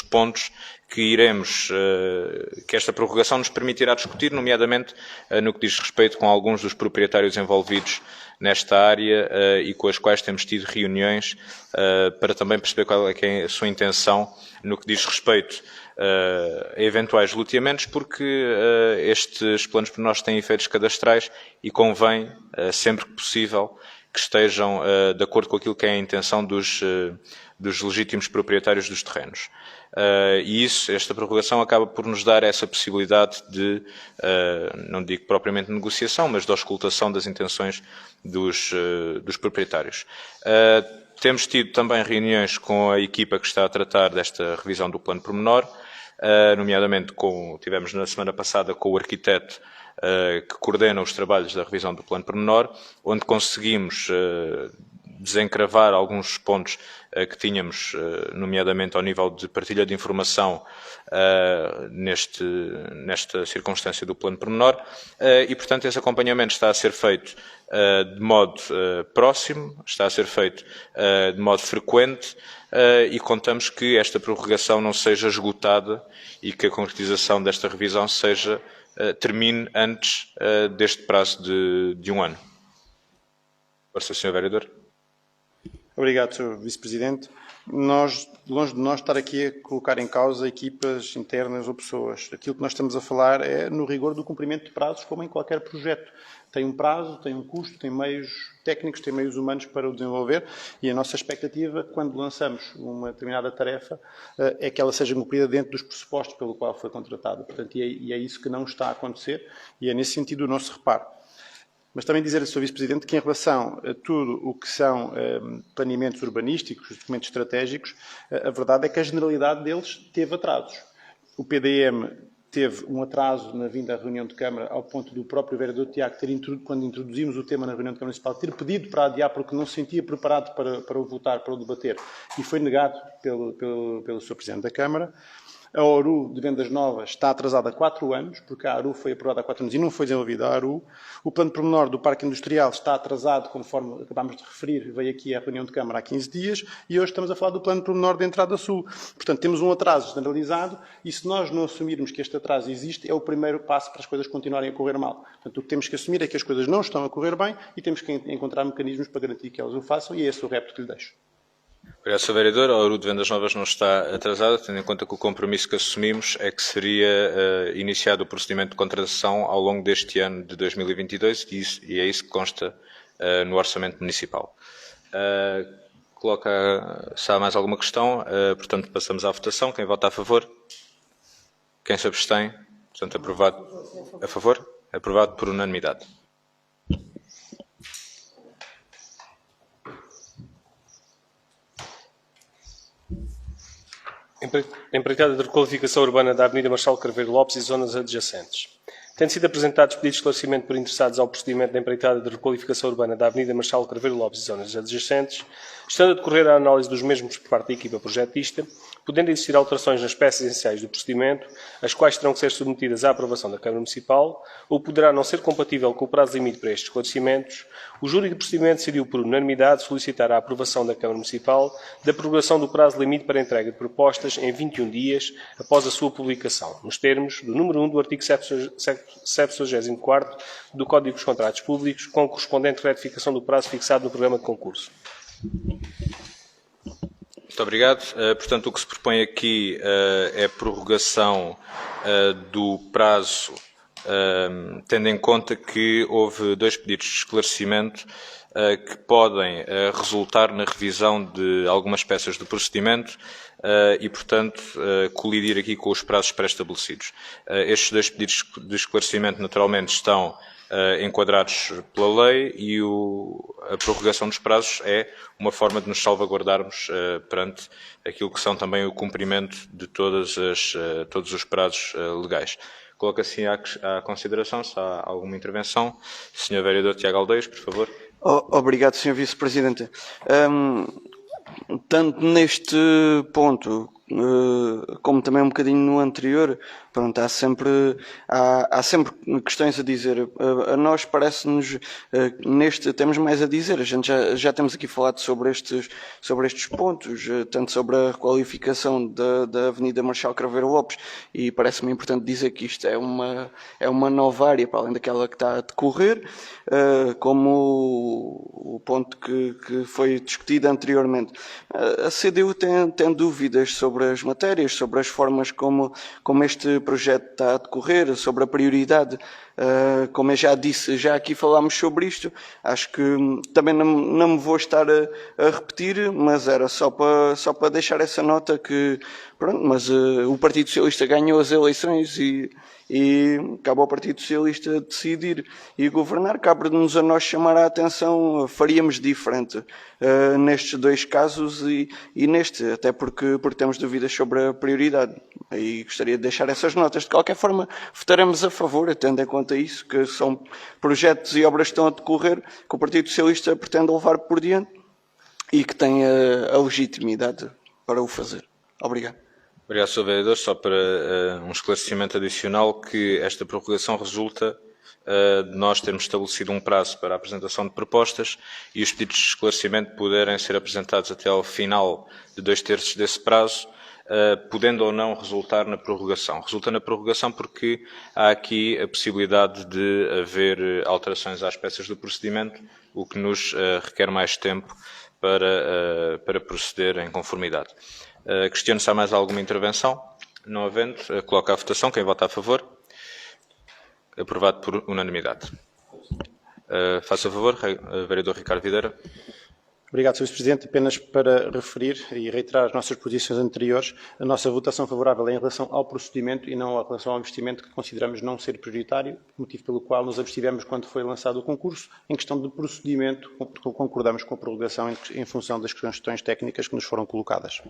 pontos que que esta prorrogação nos permitirá discutir, nomeadamente no que diz respeito com alguns dos proprietários envolvidos nesta área e com as quais temos tido reuniões para também perceber qual é que é a sua intenção no que diz respeito a eventuais loteamentos, porque estes planos pormenores têm efeitos cadastrais e convém, sempre que possível, que estejam de acordo com aquilo que é a intenção dos legítimos proprietários dos terrenos. E esta prorrogação acaba por nos dar essa possibilidade de, não digo propriamente negociação, mas de auscultação das intenções dos proprietários. Temos tido também reuniões com a equipa que está a tratar desta revisão do plano pormenor, nomeadamente tivemos na semana passada com o arquiteto que coordena os trabalhos da revisão do plano pormenor, onde conseguimos desencravar alguns pontos que tínhamos, nomeadamente ao nível de partilha de informação nesta circunstância do plano pormenor, e, portanto, esse acompanhamento está a ser feito de modo próximo, está a ser feito de modo frequente, e contamos que esta prorrogação não seja esgotada e que a concretização desta revisão termine antes deste prazo de um ano. Força, Sr. Vereador. Obrigado, Sr. Vice-Presidente. Longe de nós estar aqui a colocar em causa equipas internas ou pessoas. Aquilo que nós estamos a falar é no rigor do cumprimento de prazos, como em qualquer projeto. Tem um prazo, tem um custo, tem meios técnicos, tem meios humanos para o desenvolver e a nossa expectativa, quando lançamos uma determinada tarefa, é que ela seja cumprida dentro dos pressupostos pelo qual foi contratada. Portanto, e é isso que não está a acontecer e é nesse sentido o nosso reparo. Mas também dizer ao Sr. Vice-Presidente que em relação a tudo o que são planeamentos urbanísticos, documentos estratégicos, a verdade é que a generalidade deles teve atrasos. O PDM teve um atraso na vinda à reunião de Câmara, ao ponto do próprio vereador Tiago, quando introduzimos o tema na reunião de Câmara Municipal, ter pedido para adiar porque não se sentia preparado para o votar, para o debater, e foi negado pelo Sr. Presidente da Câmara. A ORU de vendas novas está atrasada há 4 anos, porque a ARU foi aprovada há 4 anos e não foi desenvolvida a ARU. O plano pormenor do Parque Industrial está atrasado, conforme acabámos de referir, veio aqui à reunião de Câmara há 15 dias, e hoje estamos a falar do plano pormenor da Entrada Sul. Portanto, temos um atraso generalizado, e se nós não assumirmos que este atraso existe, é o primeiro passo para as coisas continuarem a correr mal. Portanto, o que temos que assumir é que as coisas não estão a correr bem, e temos que encontrar mecanismos para garantir que elas o façam, e é esse o repto que lhe deixo. Obrigado, Sr. Vereador. A ORU de vendas novas não está atrasada, tendo em conta que o compromisso que assumimos é que seria iniciado o procedimento de contratação ao longo deste ano de 2022 e é isso que consta no Orçamento Municipal. Se há mais alguma questão, portanto, passamos à votação. Quem vota a favor? Quem se abstém? Portanto, aprovado. A favor? Aprovado por unanimidade. Empreitada de requalificação urbana da Avenida Marcelo Carveiro Lopes e zonas adjacentes. Tendo sido apresentados pedidos de esclarecimento por interessados ao procedimento da empreitada de requalificação urbana da Avenida Marchal Carveiro Lopes e zonas adjacentes, estando a decorrer a análise dos mesmos por parte da equipa projetista, podendo existir alterações nas peças essenciais do procedimento, as quais terão que ser submetidas à aprovação da Câmara Municipal, ou poderá não ser compatível com o prazo limite para estes esclarecimentos, o júri de procedimento decidiu por unanimidade solicitar a aprovação da Câmara Municipal da prorrogação do prazo limite para entrega de propostas em 21 dias após a sua publicação, nos termos do número 1 do artigo 74 do Código dos Contratos Públicos, com a correspondente retificação do prazo fixado no programa de concurso. Muito obrigado. Portanto, o que se propõe aqui é a prorrogação do prazo, tendo em conta que houve 2 pedidos de esclarecimento que podem resultar na revisão de algumas peças do procedimento e, portanto, colidir aqui com os prazos pré-estabelecidos. Estes 2 pedidos de esclarecimento, naturalmente, estão enquadrados pela lei e a prorrogação dos prazos é uma forma de nos salvaguardarmos perante aquilo que são também o cumprimento de todos os prazos legais. Coloco assim à consideração, se há alguma intervenção. Sr. Vereador Tiago Aldeias, por favor. Obrigado, Sr. Vice-Presidente. Tanto neste ponto como também um bocadinho no anterior, pronto, há sempre questões a dizer. A nós parece-nos, neste temos mais a dizer. A gente já temos aqui falado sobre estes pontos, tanto sobre a requalificação da Avenida Marchal Carveiro Lopes, e parece-me importante dizer que isto é uma nova área para além daquela que está a decorrer, como o ponto que foi discutido anteriormente. A CDU tem dúvidas sobre as matérias, sobre as formas como este projeto está a decorrer, sobre a prioridade. Como eu já disse, já aqui falámos sobre isto. Acho que também não me vou estar a repetir, mas era só para deixar essa nota que, pronto, mas o Partido Socialista ganhou as eleições e cabe ao Partido Socialista decidir e governar. Cabe-nos a nós chamar a atenção, faríamos diferente nestes 2 casos e neste, até porque temos dúvidas sobre a prioridade. E gostaria de deixar essas notas. De qualquer forma, votaremos a favor, tendo em conta isso, que são projetos e obras que estão a decorrer, que o Partido Socialista pretende levar por diante e que tem a legitimidade para o fazer. Obrigado. Obrigado, Sr. Vereador. Só para um esclarecimento adicional, que esta prorrogação resulta de nós termos estabelecido um prazo para a apresentação de propostas e os pedidos de esclarecimento poderem ser apresentados até ao final de 2/3 desse prazo, podendo ou não resultar na prorrogação. Resulta na prorrogação porque há aqui a possibilidade de haver alterações às peças do procedimento, o que nos requer mais tempo para proceder em conformidade. Questiono se há mais alguma intervenção. Não havendo, coloco à votação. Quem vota a favor? Aprovado por unanimidade. Faça favor, Vereador Ricardo Videira. Obrigado, Sr. Vice-Presidente. Apenas para referir e reiterar as nossas posições anteriores, a nossa votação favorável é em relação ao procedimento e não em relação ao investimento, que consideramos não ser prioritário, motivo pelo qual nos abstivemos quando foi lançado o concurso. Em questão de procedimento, concordamos com a prorrogação em função das questões técnicas que nos foram colocadas.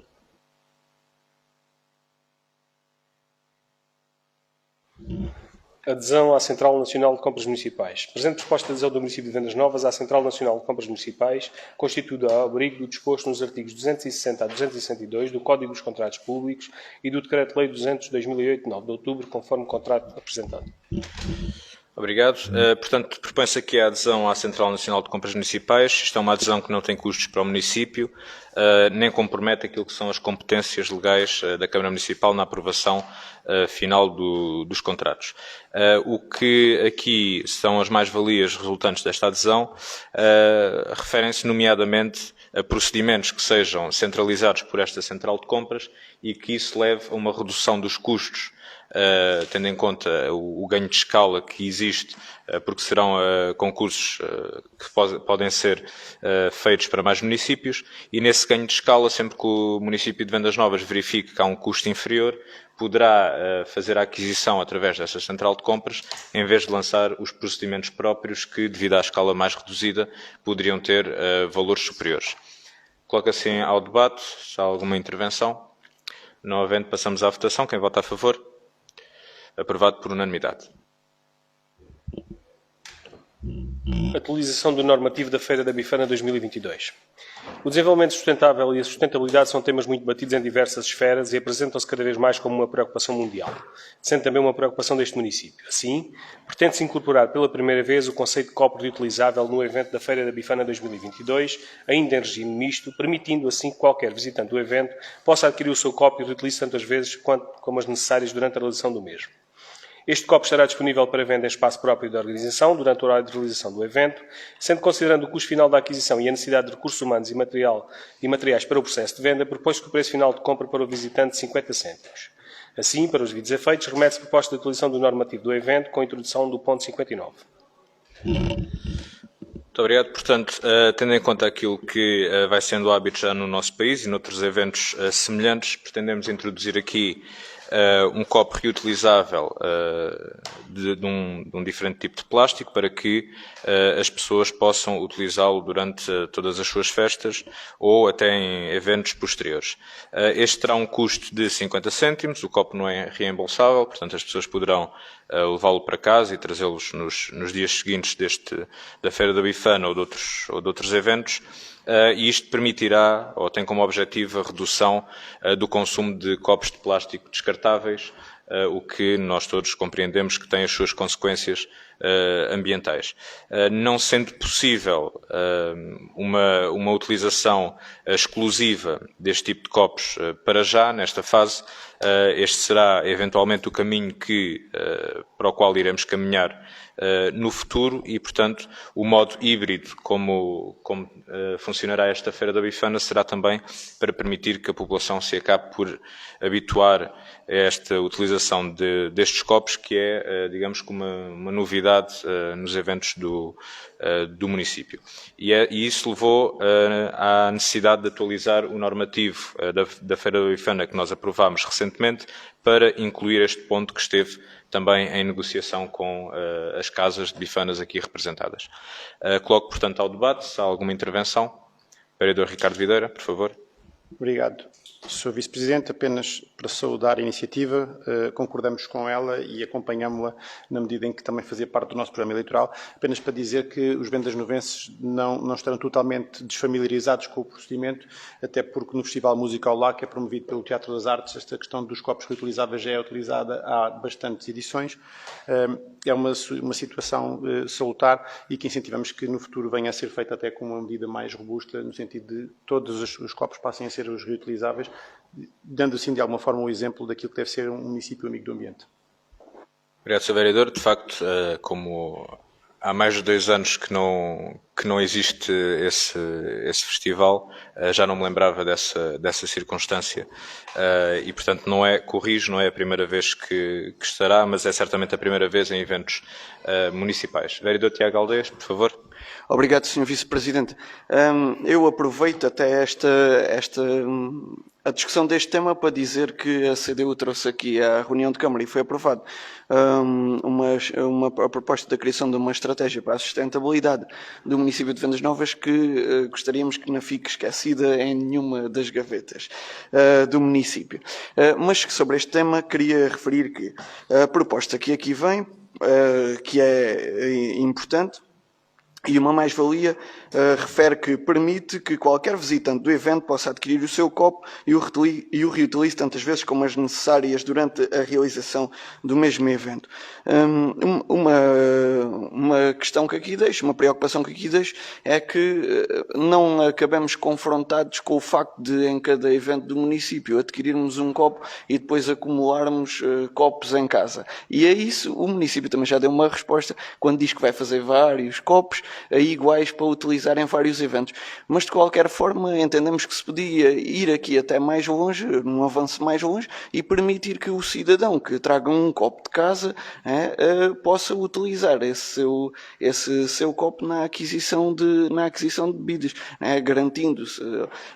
Adesão à Central Nacional de Compras Municipais. Presente proposta de adesão do município de Vendas Novas à Central Nacional de Compras Municipais, constituída ao abrigo do disposto nos artigos 260 a 262 do Código dos Contratos Públicos e do Decreto-Lei 200/2008, 9 de outubro, conforme contrato apresentado. Obrigado. Portanto, propõe-se aqui a adesão à Central Nacional de Compras Municipais. Isto é uma adesão que não tem custos para o município, nem compromete aquilo que são as competências legais da Câmara Municipal na aprovação final dos contratos. O que aqui são as mais-valias resultantes desta adesão referem-se nomeadamente a procedimentos que sejam centralizados por esta Central de Compras e que isso leve a uma redução dos custos, tendo em conta o ganho de escala que existe, porque serão concursos que podem ser feitos para mais municípios, e nesse ganho de escala, sempre que o município de Vendas Novas verifique que há um custo inferior, poderá fazer a aquisição através dessa central de compras, em vez de lançar os procedimentos próprios que, devido à escala mais reduzida, poderiam ter valores superiores. Coloco assim ao debate, se há alguma intervenção. Não havendo, passamos à votação. Quem vota a favor? Aprovado por unanimidade. Atualização do normativo da Feira da Bifana 2022. O desenvolvimento sustentável e a sustentabilidade são temas muito debatidos em diversas esferas e apresentam-se cada vez mais como uma preocupação mundial, sendo também uma preocupação deste município. Assim, pretende-se incorporar pela primeira vez o conceito de copo reutilizável no evento da Feira da Bifana 2022, ainda em regime misto, permitindo assim que qualquer visitante do evento possa adquirir o seu copo e reutilize tantas vezes como as necessárias durante a realização do mesmo. Este copo estará disponível para venda em espaço próprio da organização durante o horário de realização do evento, sendo considerando o custo final da aquisição e a necessidade de recursos humanos e materiais para o processo de venda, propôs-se que o preço final de compra para o visitante de 50 cêntimos. Assim, para os devidos efeitos, remete-se proposta de atualização do normativo do evento com a introdução do ponto 59. Muito obrigado. Portanto, tendo em conta aquilo que vai sendo hábito já no nosso país e noutros eventos semelhantes, pretendemos introduzir aqui um copo reutilizável de um diferente tipo de plástico para que as pessoas possam utilizá-lo durante todas as suas festas ou até em eventos posteriores. Este terá um custo de 50 cêntimos, o copo não é reembolsável, portanto as pessoas poderão levá-lo para casa e trazê-los nos dias seguintes da Feira da Bifana ou de outros eventos. E isto permitirá, ou tem como objetivo, a redução do consumo de copos de plástico descartáveis, o que nós todos compreendemos que tem as suas consequências ambientais. Não sendo possível uma utilização exclusiva deste tipo de copos para já, nesta fase, este será eventualmente o caminho para o qual iremos caminhar no futuro e, portanto, o modo híbrido como funcionará esta Feira da Bifana será também para permitir que a população se acabe por habituar a esta utilização destes copos, que é, digamos, como uma novidade nos eventos do município. E isso levou à necessidade de atualizar o normativo da Feira da Bifana que nós aprovámos recentemente para incluir este ponto que esteve também em negociação com as casas de bifanas aqui representadas. Coloco, portanto, ao debate. Se há alguma intervenção. Vereador Ricardo Videira, por favor. Obrigado. Sr. Vice-Presidente, apenas para saudar a iniciativa, concordamos com ela e acompanhámo-la na medida em que também fazia parte do nosso programa eleitoral, apenas para dizer que os vendas novenses não estarão totalmente desfamiliarizados com o procedimento, até porque no Festival Musical Lá, que é promovido pelo Teatro das Artes, esta questão dos copos reutilizáveis já é utilizada há bastantes edições. É uma situação salutar e que incentivamos que no futuro venha a ser feita até com uma medida mais robusta, no sentido de todos os copos passem a ser os reutilizáveis, dando assim de alguma forma o exemplo daquilo que deve ser um município amigo do ambiente. Obrigado, Sr. Vereador. De facto, como há mais de 2 anos que não existe esse festival, já não me lembrava dessa circunstância e, portanto, não é a primeira vez que estará, mas é certamente a primeira vez em eventos municipais. Vereador Tiago Aldeias, por favor. Obrigado, Sr. Vice-Presidente. Eu aproveito até a discussão deste tema para dizer que a CDU trouxe aqui à reunião de Câmara e foi aprovado a proposta da criação de uma estratégia para a sustentabilidade do município de Vendas Novas que gostaríamos que não fique esquecida em nenhuma das gavetas do município. Mas sobre este tema queria referir que a proposta que aqui vem, que é importante, e uma mais-valia refere que permite que qualquer visitante do evento possa adquirir o seu copo e o reutilize tantas vezes como as necessárias durante a realização do mesmo evento. Uma questão que aqui deixo, uma preocupação que aqui deixo, é que não acabemos confrontados com o facto de, em cada evento do município, adquirirmos um copo e depois acumularmos copos em casa. E a isso o município também já deu uma resposta quando diz que vai fazer vários copos iguais para utilizar em vários eventos. Mas de qualquer forma entendemos que se podia ir aqui até mais longe, num avanço mais longe, e permitir que o cidadão que traga um copo de casa possa utilizar esse seu copo na aquisição de bebidas, garantindo-se,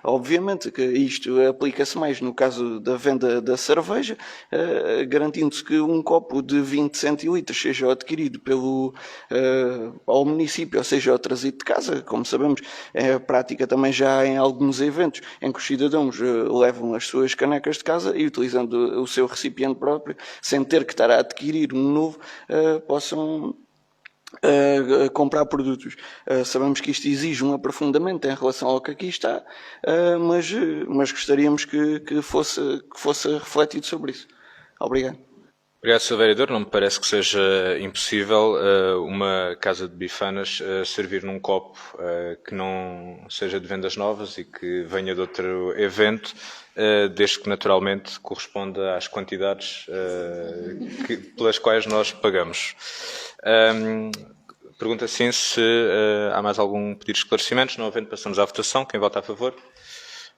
obviamente, que isto aplica-se mais no caso da venda da cerveja, garantindo-se que um copo de 20 centilitros seja adquirido ao município, ou seja, trazido de casa. Como sabemos, é prática também já em alguns eventos em que os cidadãos levam as suas canecas de casa e, utilizando o seu recipiente próprio, sem ter que estar a adquirir um novo, possam a comprar produtos. Sabemos que isto exige um aprofundamento em relação ao que aqui está, mas gostaríamos que fosse refletido sobre isso. Obrigado. Obrigado, Sr. Vereador. Não me parece que seja impossível uma casa de bifanas servir num copo que não seja de vendas novas e que venha de outro evento, desde que naturalmente corresponda às quantidades pelas quais nós pagamos. Pergunta assim se há mais algum pedido de esclarecimentos. Não havendo, passamos à votação. Quem vota a favor?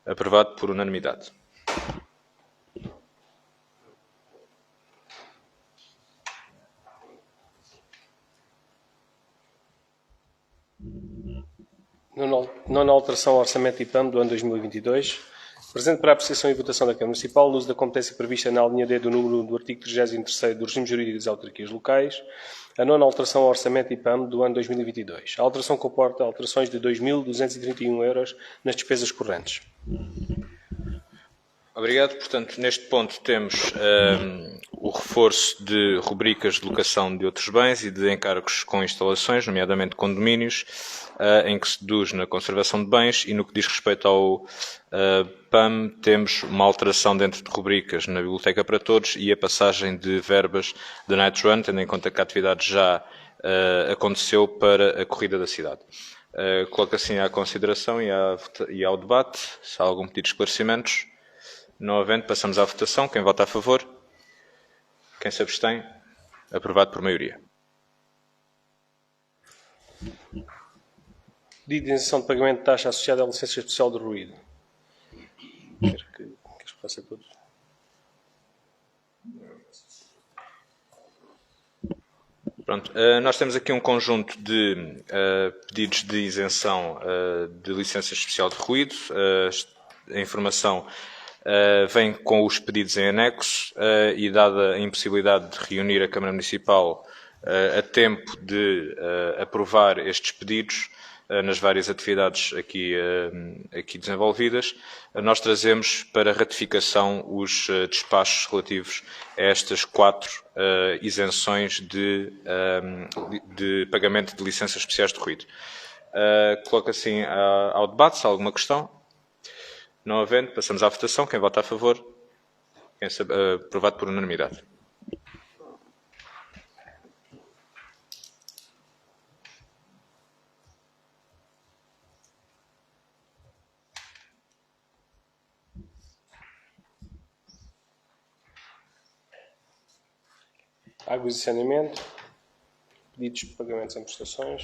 Aprovado por unanimidade. Nona alteração ao Orçamento IPAM do ano 2022. Presente para a apreciação e votação da Câmara Municipal, no uso da competência prevista na linha D do número do artigo 33º do Regime Jurídico das Autarquias Locais, a nona alteração ao Orçamento IPAM do ano 2022. A alteração comporta alterações de 2.231 euros nas despesas correntes. Obrigado. Portanto, neste ponto temos o reforço de rubricas de locação de outros bens e de encargos com instalações, nomeadamente condomínios, em que se deduz na conservação de bens, e no que diz respeito ao PAM temos uma alteração dentro de rubricas na Biblioteca para Todos e a passagem de verbas de Night Run, tendo em conta que a atividade já aconteceu para a corrida da cidade. Coloco assim à consideração e ao debate. Se há algum pedido de esclarecimentos? Não havendo, passamos à votação. Quem vota a favor? Quem se abstém? Aprovado por maioria. Pedido de isenção de pagamento de taxa associada à licença especial de ruído. Queres que passe a todos? Pronto, nós temos aqui um conjunto de pedidos de isenção de licença especial de ruído. A informação vem com os pedidos em anexo e, dada a impossibilidade de reunir a Câmara Municipal a tempo de aprovar estes pedidos nas várias atividades aqui desenvolvidas, nós trazemos para ratificação os despachos relativos a estas 4 isenções de pagamento de licenças especiais de ruído. Coloco assim ao debate, se há alguma questão. Não havendo, passamos à votação. Quem vota a favor? Aprovado por unanimidade. Águas e saneamento. Pedidos de pagamentos em prestações.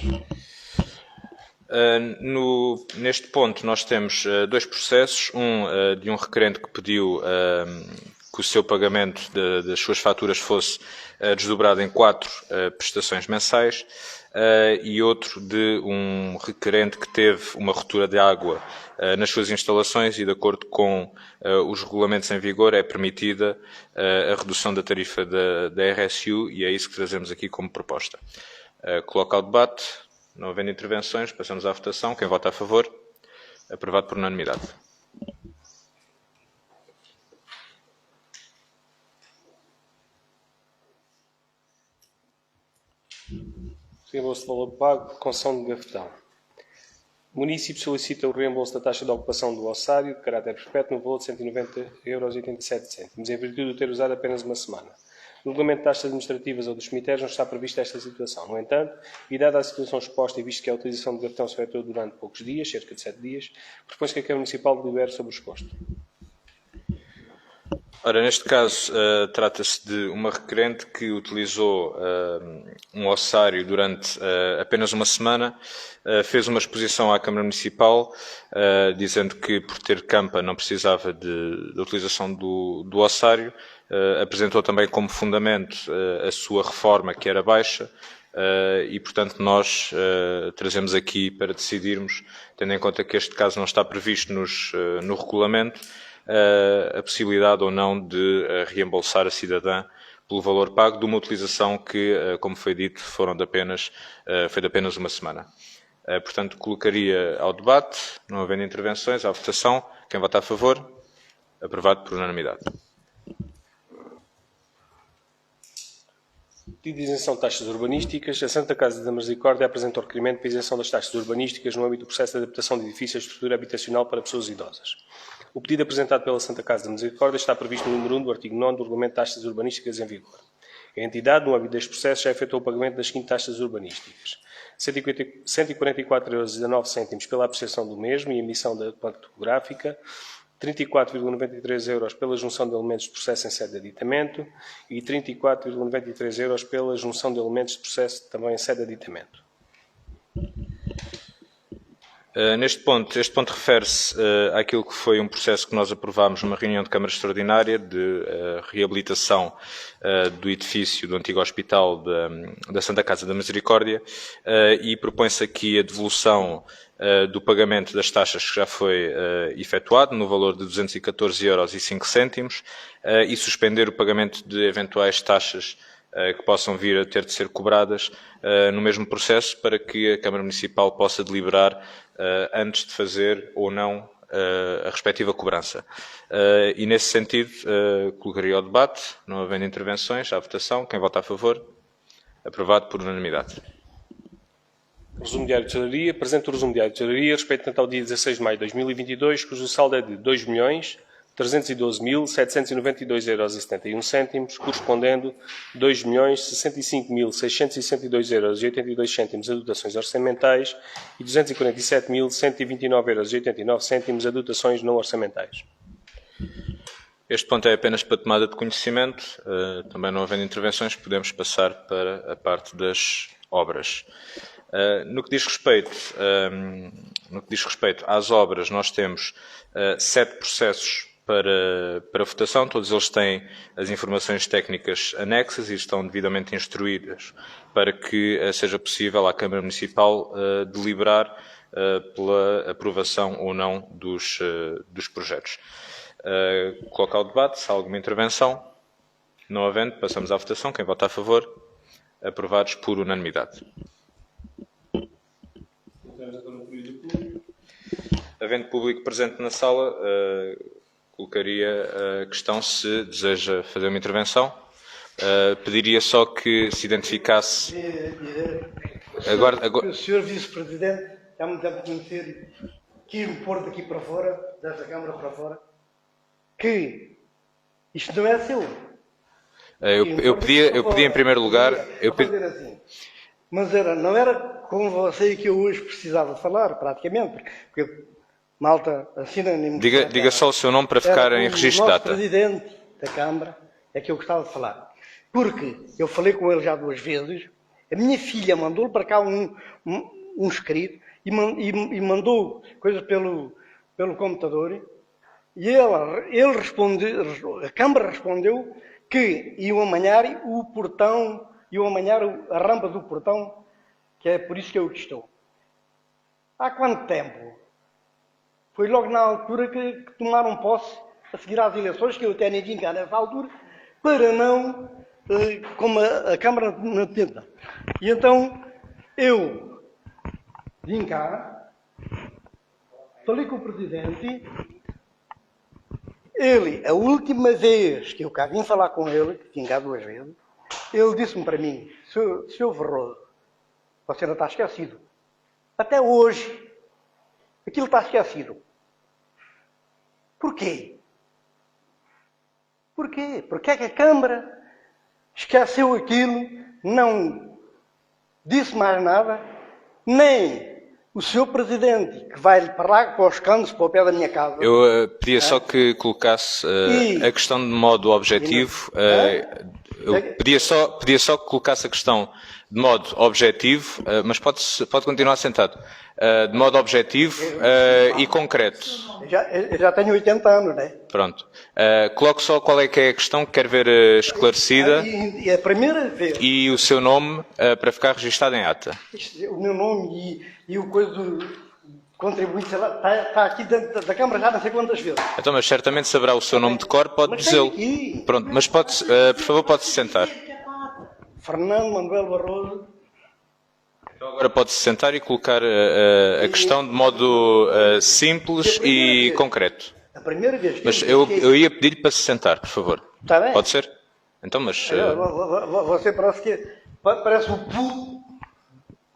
Neste ponto nós temos 2 processos, de um requerente que pediu que o seu pagamento das suas faturas fosse desdobrado em 4 prestações mensais, e outro de um requerente que teve uma ruptura de água nas suas instalações e, de acordo com os regulamentos em vigor, é permitida a redução da tarifa da RSU, e é isso que trazemos aqui como proposta. Coloco ao debate. Não havendo intervenções, passamos à votação. Quem vota a favor? Aprovado por unanimidade. Reembolso de valor pago por concessão de gafetão. O município solicita o reembolso da taxa de ocupação do ossário de caráter perpétuo no valor de 190,87 €, em virtude de ter usado apenas uma semana. No regulamento de taxas administrativas ou dos cemitérios não está prevista esta situação. No entanto, e dada a situação exposta e visto que a utilização de gafetão se efetuou durante poucos dias, cerca de 7 dias, propõe-se que a Câmara Municipal delibere sobre o exposto. Ora, neste caso, trata-se de uma requerente que utilizou um ossário durante apenas uma semana, fez uma exposição à Câmara Municipal, dizendo que, por ter campa, não precisava da utilização do ossário. Apresentou também como fundamento a sua reforma, que era baixa, e, portanto, nós trazemos aqui para decidirmos, tendo em conta que este caso não está previsto no regulamento, a possibilidade ou não de reembolsar a cidadã pelo valor pago de uma utilização que, como foi dito, foi de apenas uma semana. Portanto, colocaria ao debate, não havendo intervenções, à votação. Quem vota a favor? Aprovado por unanimidade. Pedido de isenção de taxas urbanísticas. A Santa Casa da Misericórdia apresenta o requerimento para isenção das taxas urbanísticas no âmbito do processo de adaptação de edifícios à estrutura habitacional para pessoas idosas. O pedido apresentado pela Santa Casa da Misericórdia está previsto no número 1 do artigo 9 do Regulamento de Taxas Urbanísticas em vigor. A entidade, no âmbito deste processo, já efetuou o pagamento das seguintes taxas urbanísticas: 144,19 € pela apreciação do mesmo e emissão da planta topográfica, 34,93 € pela junção de elementos de processo em sede de aditamento e 34,93 € pela junção de elementos de processo também em sede de aditamento. Este ponto refere-se àquilo que foi um processo que nós aprovámos numa reunião de Câmara Extraordinária de reabilitação do edifício do antigo Hospital da Santa Casa da Misericórdia, e propõe-se aqui a devolução do pagamento das taxas que já foi efetuado, no valor de 214,05 € e suspender o pagamento de eventuais taxas que possam vir a ter de ser cobradas no mesmo processo, para que a Câmara Municipal possa deliberar antes de fazer ou não a respectiva cobrança. E nesse sentido, colocaria ao debate, não havendo intervenções, à votação. Quem vota a favor? Aprovado por unanimidade. Resumo diário de tesouraria. Apresento o resumo diário de tesouraria respeitante ao dia 16 de maio de 2022, cujo saldo é de 2.312.792,71 €, correspondendo 2.065.662,82 € a dotações orçamentais e 247.129,89 € a dotações não orçamentais. Este ponto é apenas para tomada de conhecimento. Também não havendo intervenções, podemos passar para a parte das obras. No que diz respeito às obras, nós temos 7 processos para votação. Todos eles têm as informações técnicas anexas e estão devidamente instruídas para que seja possível à Câmara Municipal deliberar pela aprovação ou não dos projetos. Coloco ao debate se há alguma intervenção. Não havendo, passamos à votação. Quem vota a favor? Aprovados por unanimidade. Havendo público presente na sala, colocaria a questão se deseja fazer uma intervenção. Pediria só que se identificasse. Agora... O Sr. Vice-Presidente já me deve conhecer que o pôr daqui para fora, desta Câmara para fora, que isto não é seu. Eu pedi em primeiro lugar... Fazer assim. Mas não era com você que eu hoje precisava falar, praticamente, porque malta assina... Diga só o seu nome para ficar em registro de data. O Presidente da Câmara é que eu gostava de falar. Porque eu falei com ele já 2 vezes, a minha filha mandou-lhe para cá um escrito e mandou coisas pelo computador, e ele respondeu, a Câmara respondeu que iam amanhar o portão, iam amanhar a rampa do portão, que é por isso que eu aqui estou. Há quanto tempo? Foi logo na altura que tomaram posse, a seguir às eleições, que eu até nem vim cá nessa altura, para não, como a Câmara não tenta. E então, eu vim cá, falei com o Presidente, ele, a última vez que eu cá vim falar com ele, que vim cá 2 vezes, ele disse-me para mim: Sr. Verroso, você não está esquecido. Até hoje, aquilo está esquecido. Porquê? Porquê? Porque é que a Câmara esqueceu aquilo, não disse mais nada, nem o Sr. Presidente, que vai para lá, para os cantos, para o pé da minha casa. Eu pedia só que colocasse a questão de modo objetivo. Eu pedia só que colocasse a questão de modo objetivo, mas pode continuar sentado. De modo objetivo e concreto. Eu já tenho 80 anos, não é? Pronto. Coloque só qual é que é a questão que quer ver esclarecida. E a primeira vez. E o seu nome para ficar registado em ata. O meu nome e o coisa do contribuinte, sei lá, está aqui dentro da Câmara já não sei quantas vezes. Então, mas certamente saberá o seu nome de cor, pode dizê-lo. Pronto, mas por favor, pode-se sentar. Fernando Manuel Barroso. Então agora pode-se sentar e colocar a questão de modo simples e concreto. A primeira vez que mas eu ia pedir-lhe para se sentar, por favor. Está bem? Pode ser? Então, mas... Você parece o pulo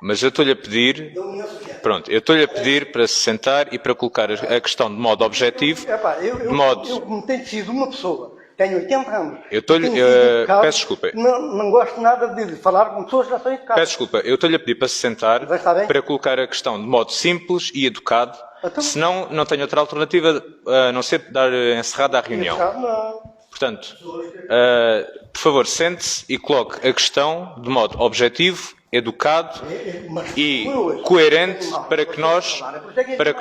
Mas eu estou-lhe a pedir... da União Soviética. Pronto, eu estou-lhe a pedir para se sentar e para colocar a questão de modo objetivo, Epá, de modo... eu como tenho sido uma pessoa, tenho 80 anos. Eu estou-lhe- tenho sido educado, peço desculpa. Não gosto nada de falar com pessoas que já são educadas. Peço desculpa, eu estou-lhe a pedir para se sentar, Vai estar bem? para colocar a questão de modo simples e educado, Então- senão não tenho outra alternativa a não ser dar encerrada à reunião. Não. Portanto, por favor, sente-se e coloque a questão de modo objetivo, educado e coerente para que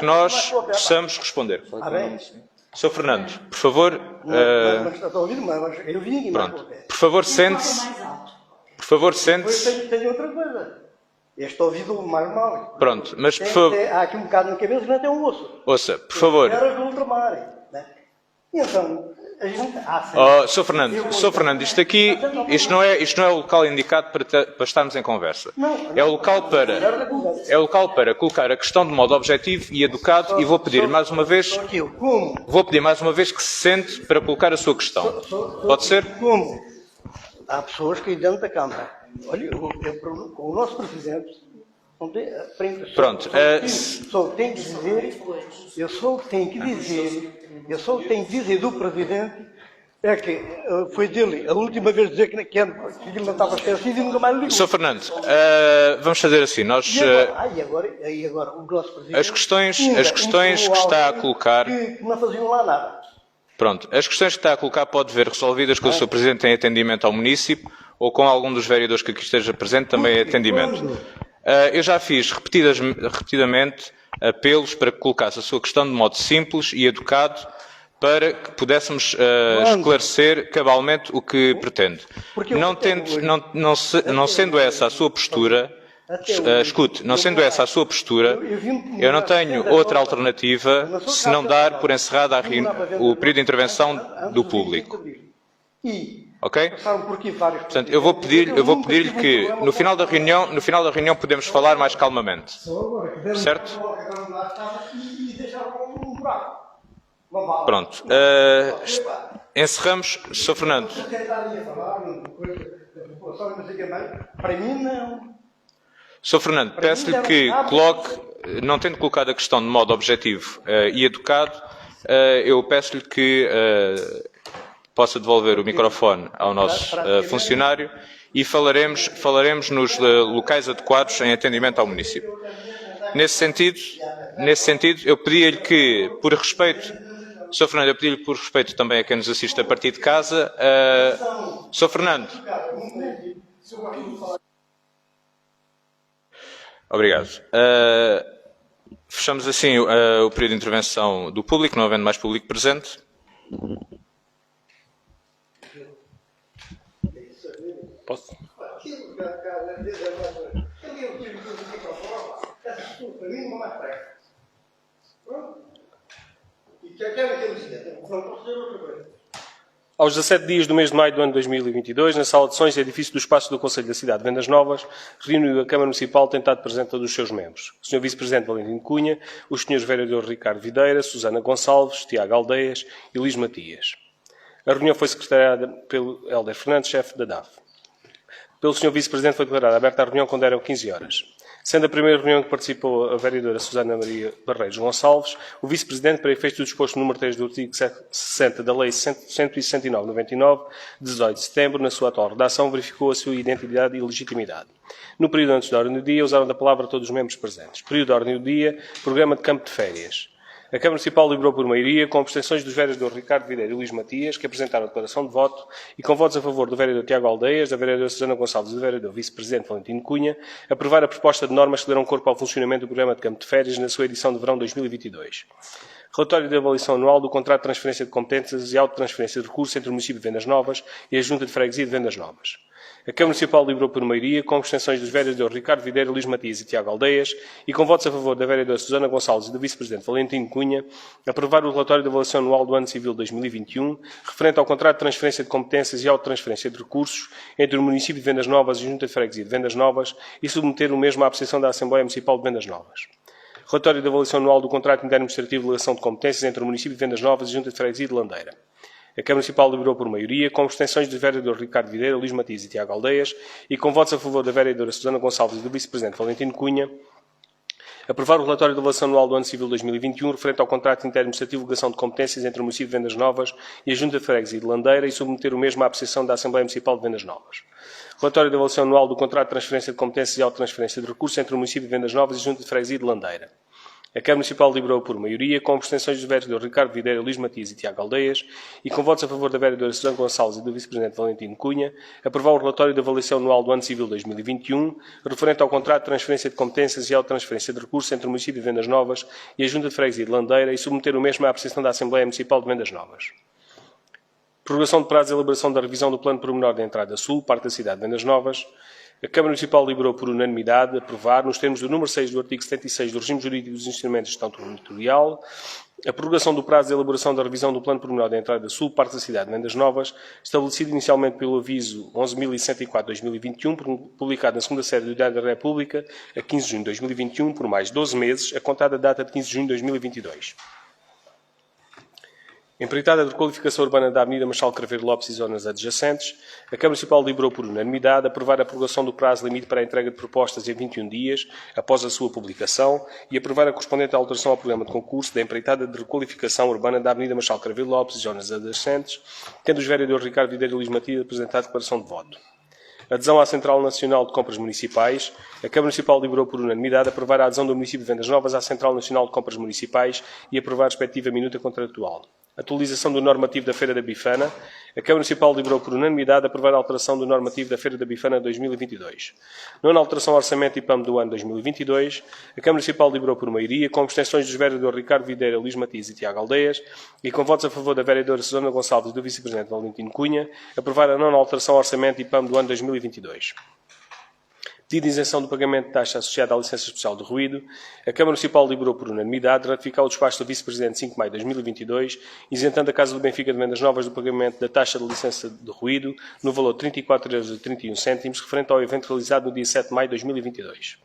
nós possamos responder. Está bem? Sr. Fernando, por favor, Mas está a ouvir, mas eu vim aqui mais pronto. para o pé. Por favor, sente-se. Por favor, Depois sente-se. tenho outra coisa. Este ouvido mais mal. Pronto, mas por favor, Há aqui um bocado na cabeça que não tem um osso. ouça, por favor. Era do ultramar. Né? E então, a gente... Oh, Sr. Fernando, isto não é o local indicado para estarmos em conversa. É o local para colocar a questão de modo objetivo e educado e vou pedir mais uma vez que se sente para colocar a sua questão. Pode ser? Como? Há pessoas que dentro da Câmara. Olha, com o nosso Presidente, não tem, Pronto, só tenho que dizer, eu só tenho que dizer do Presidente é que foi dele a última vez dizer que ele não estava esquecido e nunca mais ligou. Sr. Fernando, vamos fazer assim. E agora o nosso Presidente... As questões que está a colocar... Que não faziam lá nada. Pronto, as questões que está a colocar pode ver resolvidas com o Sr. Presidente em atendimento ao município ou com algum dos vereadores que aqui esteja presente também em atendimento. Eu já fiz repetidamente apelos para que colocasse a sua questão de modo simples e educado para que pudéssemos esclarecer cabalmente o que pretende. Não sendo essa a sua postura, escute, não sendo essa a sua postura, eu não tenho outra alternativa se não dar por encerrada o período de intervenção do público. Ok? Portanto, eu vou pedir-lhe que no final da reunião podemos falar mais calmamente. Certo? Pronto. Encerramos, Sr. Fernando. Para mim, não. Sr. Fernando, peço-lhe que coloque, não tendo colocado a questão de modo objetivo e educado, eu peço-lhe que possa devolver o microfone ao nosso funcionário e falaremos nos locais adequados em atendimento ao município. Nesse sentido, eu pedia-lhe que, por respeito, Sr. Fernando, eu pedi-lhe por respeito também a quem nos assiste a partir de casa, Sr. Fernando. Obrigado. Fechamos assim o período de intervenção do público, não havendo mais público presente. Posso? Aos 17 dias do mês de maio do ano 2022, na sala de sessões e edifício do espaço do Conselho da Cidade de Vendas Novas, reuniu a Câmara Municipal tentado presente todos os seus membros. O Sr. Vice-Presidente Valentim Cunha, os Srs. Vereadores Ricardo Videira, Susana Gonçalves, Tiago Aldeias e Luís Matias. A reunião foi secretariada pelo Hélder Fernandes, chefe da DAF. Pelo Sr. Vice-Presidente foi declarada aberta a reunião quando eram 15 horas. Sendo a primeira reunião que participou a vereadora Susana Maria Barreiros Gonçalves, o Vice-Presidente, para efeitos do disposto no número 3 do artigo 60 da Lei 169/99, de 18 de setembro, na sua atual redação, verificou a sua identidade e legitimidade. No período antes da ordem do dia, usaram da palavra todos os membros presentes. Período da ordem do dia, programa de campo de férias. A Câmara Municipal deliberou por maioria, com abstenções dos vereadores Ricardo Videira e Luís Matias, que apresentaram a declaração de voto, e com votos a favor do vereador Tiago Aldeias, da vereadora Susana Gonçalves e do vereador Vice-Presidente Valentim Cunha, aprovar a proposta de normas que darão corpo ao funcionamento do programa de campo de férias na sua edição de verão 2022. Relatório de avaliação anual do contrato de transferência de competências e autotransferência de recursos entre o município de Vendas Novas e a Junta de Freguesia de Vendas Novas. A Câmara Municipal deliberou por maioria, com abstenções dos vereadores Ricardo Videira, Luís Matias e Tiago Aldeias, e com votos a favor da vereadora Susana Gonçalves e do Vice-Presidente Valentim Cunha, aprovar o relatório de avaliação anual do ano civil 2021, referente ao contrato de transferência de competências e autotransferência de recursos entre o município de Vendas Novas e a Junta de Freguesia de Vendas Novas e submeter o mesmo à apreciação da Assembleia Municipal de Vendas Novas. Relatório de avaliação anual do contrato interno administrativo de delegação de competências entre o município de Vendas Novas e a Junta de Freguesia de Landeira. A Câmara Municipal deliberou por maioria, com abstenções do vereador Ricardo Videira, Luís Matias e Tiago Aldeias, e com votos a favor da vereadora Susana Gonçalves e do vice-presidente Valentino Cunha, aprovar o relatório de avaliação anual do ano civil 2021, referente ao contrato interadministrativo de delegação de competências entre o município de Vendas Novas e a Junta de Freguesia de Landeira e submeter o mesmo à apreciação da Assembleia Municipal de Vendas Novas. Relatório de avaliação anual do contrato de transferência de competências e autotransferência de recursos entre o município de Vendas Novas e a Junta de Freguesia de Landeira. A Câmara Municipal deliberou por maioria, com abstenções do vereador Ricardo Videira, Luís Matias e Tiago Aldeias, e com votos a favor da vereadora Susana Gonçalves e do vice-presidente Valentino Cunha, aprovar o relatório de avaliação anual do ano civil 2021, referente ao contrato de transferência de competências e autotransferência de recursos entre o município de Vendas Novas e a Junta de Freguesia de Landeira e submeter o mesmo à apreciação da Assembleia Municipal de Vendas Novas. Prorrogação de prazo de elaboração da revisão do Plano Pormenor da Entrada Sul, parte da cidade de Vendas Novas. A Câmara Municipal deliberou por unanimidade aprovar, nos termos do número 6 do artigo 76 do regime jurídico dos instrumentos de gestão territorial, a prorrogação do prazo de elaboração da revisão do Plano Pormenor da Entrada Sul, parte da cidade de Vendas Novas, estabelecido inicialmente pelo aviso 11.104/2021, publicado na segunda série do Diário da República, a 15 de junho de 2021, por mais 12 meses, a contar da data de 15 de junho de 2022. Empreitada de requalificação urbana da Avenida Marchal Craveiro Lopes e zonas adjacentes, a Câmara Municipal deliberou por unanimidade aprovar a prorrogação do prazo limite para a entrega de propostas em 21 dias após a sua publicação e aprovar a correspondente alteração ao programa de concurso da empreitada de requalificação urbana da Avenida Marchal Craveiro Lopes e zonas adjacentes, tendo os vereadores Ricardo Videira e Luís Matias apresentado declaração de voto. Adesão à Central Nacional de Compras Municipais. A Câmara Municipal deliberou por unanimidade aprovar a adesão do município de Vendas Novas à Central Nacional de Compras Municipais e aprovar a respectiva minuta contratual. Atualização do normativo da Feira da Bifana. A Câmara Municipal deliberou por unanimidade aprovar a alteração do normativo da Feira da Bifana 2022. Nona alteração ao orçamento e PAM do ano 2022. A Câmara Municipal deliberou por maioria, com abstenções dos vereadores Ricardo Videira, Luís Matias e Tiago Aldeias, e com votos a favor da vereadora Susana Gonçalves e do vice-presidente Valentino Cunha, aprovar a nona alteração ao orçamento e PAM do ano 2022. Pedido de isenção do pagamento de taxa associada à licença especial de ruído. A Câmara Municipal deliberou por unanimidade ratificar o despacho do vice-presidente 5 de maio de 2022, isentando a Casa do Benfica de Vendas Novas do pagamento da taxa de licença de ruído no valor de 34,31 €, referente ao evento realizado no dia 7 de maio de 2022.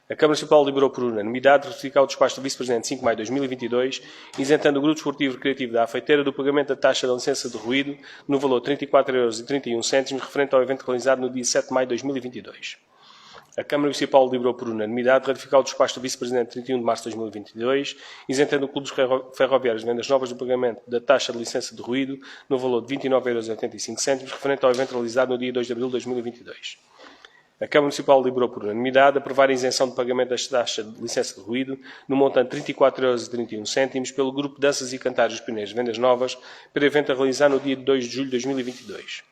A Câmara Municipal deliberou por unanimidade ratificar o despacho do vice-presidente 5 de maio de 2022, isentando o Grupo Desportivo Recreativo da Afeiteira do pagamento da taxa da licença de ruído no valor de 34,31 €, referente ao evento realizado no dia 7 de maio de 2022. A Câmara Municipal deliberou por unanimidade ratificar o despacho do vice-presidente 31 de março de 2022, isentando o Clube dos Ferroviários de Vendas Novas do pagamento da taxa de licença de ruído no valor de 29,85 €, referente ao evento realizado no dia 2 de abril de 2022. A Câmara Municipal deliberou por unanimidade aprovar a isenção de pagamento da taxa de licença de ruído no montante de 34,31 € pelo Grupo Danças e Cantares dos Pioneiros de Vendas Novas para evento a realizar no dia 2 de julho de 2022.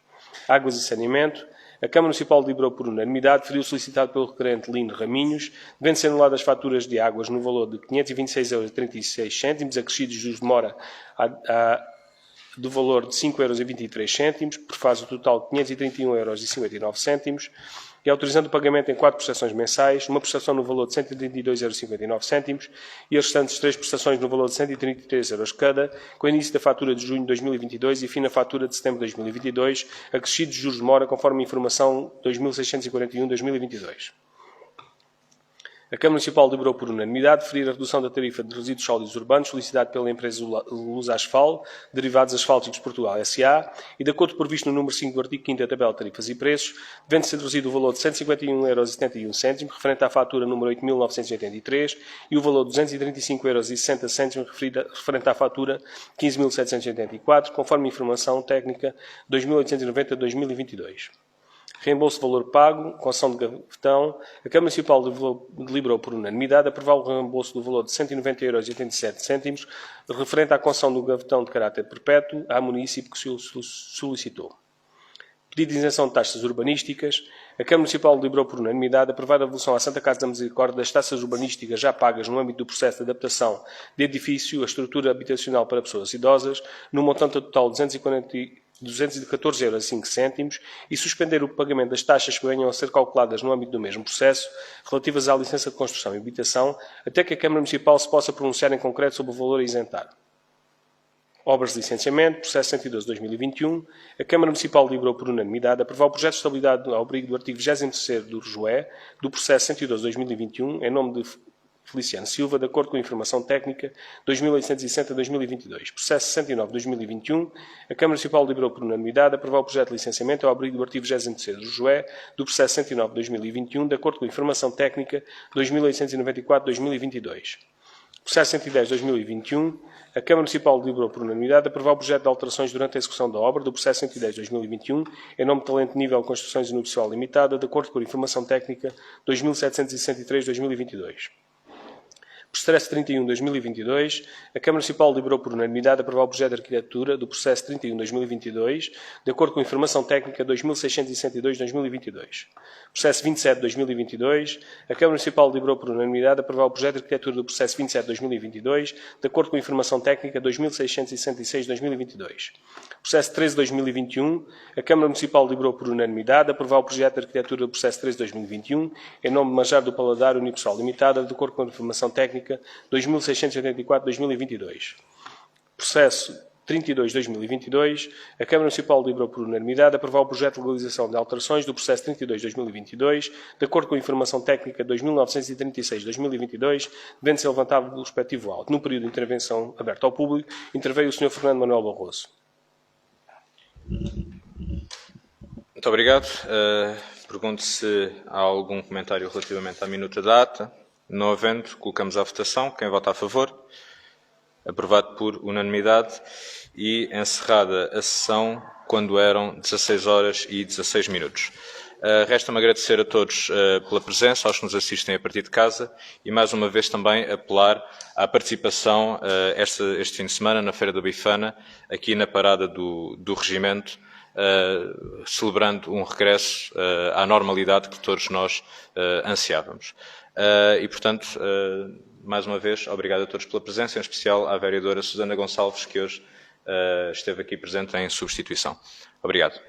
Águas e saneamento. A Câmara Municipal deliberou por unanimidade, referiu solicitado pelo requerente Lino Raminhos, devendo ser anuladas as faturas de águas no valor de 526,36 €, acrescidos de juros de mora do valor de 5,23 €, por fase total de 531,59 €, e autorizando o pagamento em 4 prestações mensais, uma prestação no valor de 132,59 € e as restantes 3 prestações no valor de 133 € cada, com o início da fatura de junho de 2022 e fim na fatura de setembro de 2022, acrescidos de juros de mora conforme a informação 2641/2022. A Câmara Municipal deliberou por unanimidade referir a redução da tarifa de resíduos sólidos urbanos solicitada pela empresa Luz Asfal, Derivados Asfálticos Portugal S.A. e, de acordo previsto no número 5 do artigo 5º da tabela de tarifas e preços, devendo ser reduzido o valor de 151,71 €, referente à fatura número 8.983, e o valor de 235,60 € referente à fatura 15.784, conforme informação técnica 2890/2022. Reembolso de valor pago, concessão de gavetão. A Câmara Municipal deliberou por unanimidade aprovar o reembolso do valor de 190,87 €, referente à concessão do gavetão de caráter perpétuo à município que se solicitou. Pedido de isenção de taxas urbanísticas. A Câmara Municipal deliberou por unanimidade aprovar a devolução à Santa Casa da Misericórdia das taxas urbanísticas já pagas no âmbito do processo de adaptação de edifício à estrutura habitacional para pessoas idosas, no montante total de 214,05 € e suspender o pagamento das taxas que venham a ser calculadas no âmbito do mesmo processo, relativas à licença de construção e habitação, até que a Câmara Municipal se possa pronunciar em concreto sobre o valor a isentar. Obras de licenciamento, processo 102/2021. A Câmara Municipal deliberou por unanimidade aprovar o projeto de estabilidade ao abrigo do artigo 23º do RJUE do processo 102/2021, em nome de Feliciano Silva, de acordo com a informação técnica 2860-2022. Processo 69-2021, a Câmara Municipal deliberou por unanimidade aprovar o projeto de licenciamento ao abrigo do artigo 20º do Joé do processo 109-2021, de acordo com a informação técnica 2894-2022. Processo 110-2021, a Câmara Municipal deliberou por unanimidade aprovar o projeto de alterações durante a execução da obra do processo 110-2021, em nome de Talento Nível Construções Unipessoal Limitada, de acordo com a informação técnica 2763-2022. Processo 31-2022, a Câmara Municipal deliberou por unanimidade aprovar o projeto de arquitetura do processo 31-2022, de acordo com a informação técnica 2662-2022. Processo 27-2022, a Câmara Municipal deliberou por unanimidade aprovar o projeto de arquitetura do processo 27-2022, de acordo com a informação técnica 2666-2022. Processo 13-2021, a Câmara Municipal deliberou por unanimidade aprovar o projeto de arquitetura do processo 13-2021, em nome de Manjar do Paladar Unipessoal Limitada, de acordo com a informação técnica 2684-2022. Processo 32-2022, a Câmara Municipal deliberou por unanimidade aprovar o projeto de legalização de alterações do processo 32-2022, de acordo com a informação técnica 2936-2022, devendo ser levantado o respectivo auto. No período de intervenção aberta ao público, interveio o Sr. Fernando Manuel Barroso. Muito obrigado. Pergunto se há algum comentário relativamente à minuta da ata. Não havendo, colocamos à votação. Quem vota a favor? Aprovado por unanimidade. E encerrada a sessão quando eram 16 horas e 16 minutos. Resta-me agradecer a todos pela presença, aos que nos assistem a partir de casa e mais uma vez também apelar à participação este fim de semana na Feira da Bifana, aqui na parada do Regimento, celebrando um regresso à normalidade que todos nós ansiávamos. E, portanto, mais uma vez, obrigado a todos pela presença, em especial à vereadora Susana Gonçalves, que hoje esteve aqui presente em substituição. Obrigado.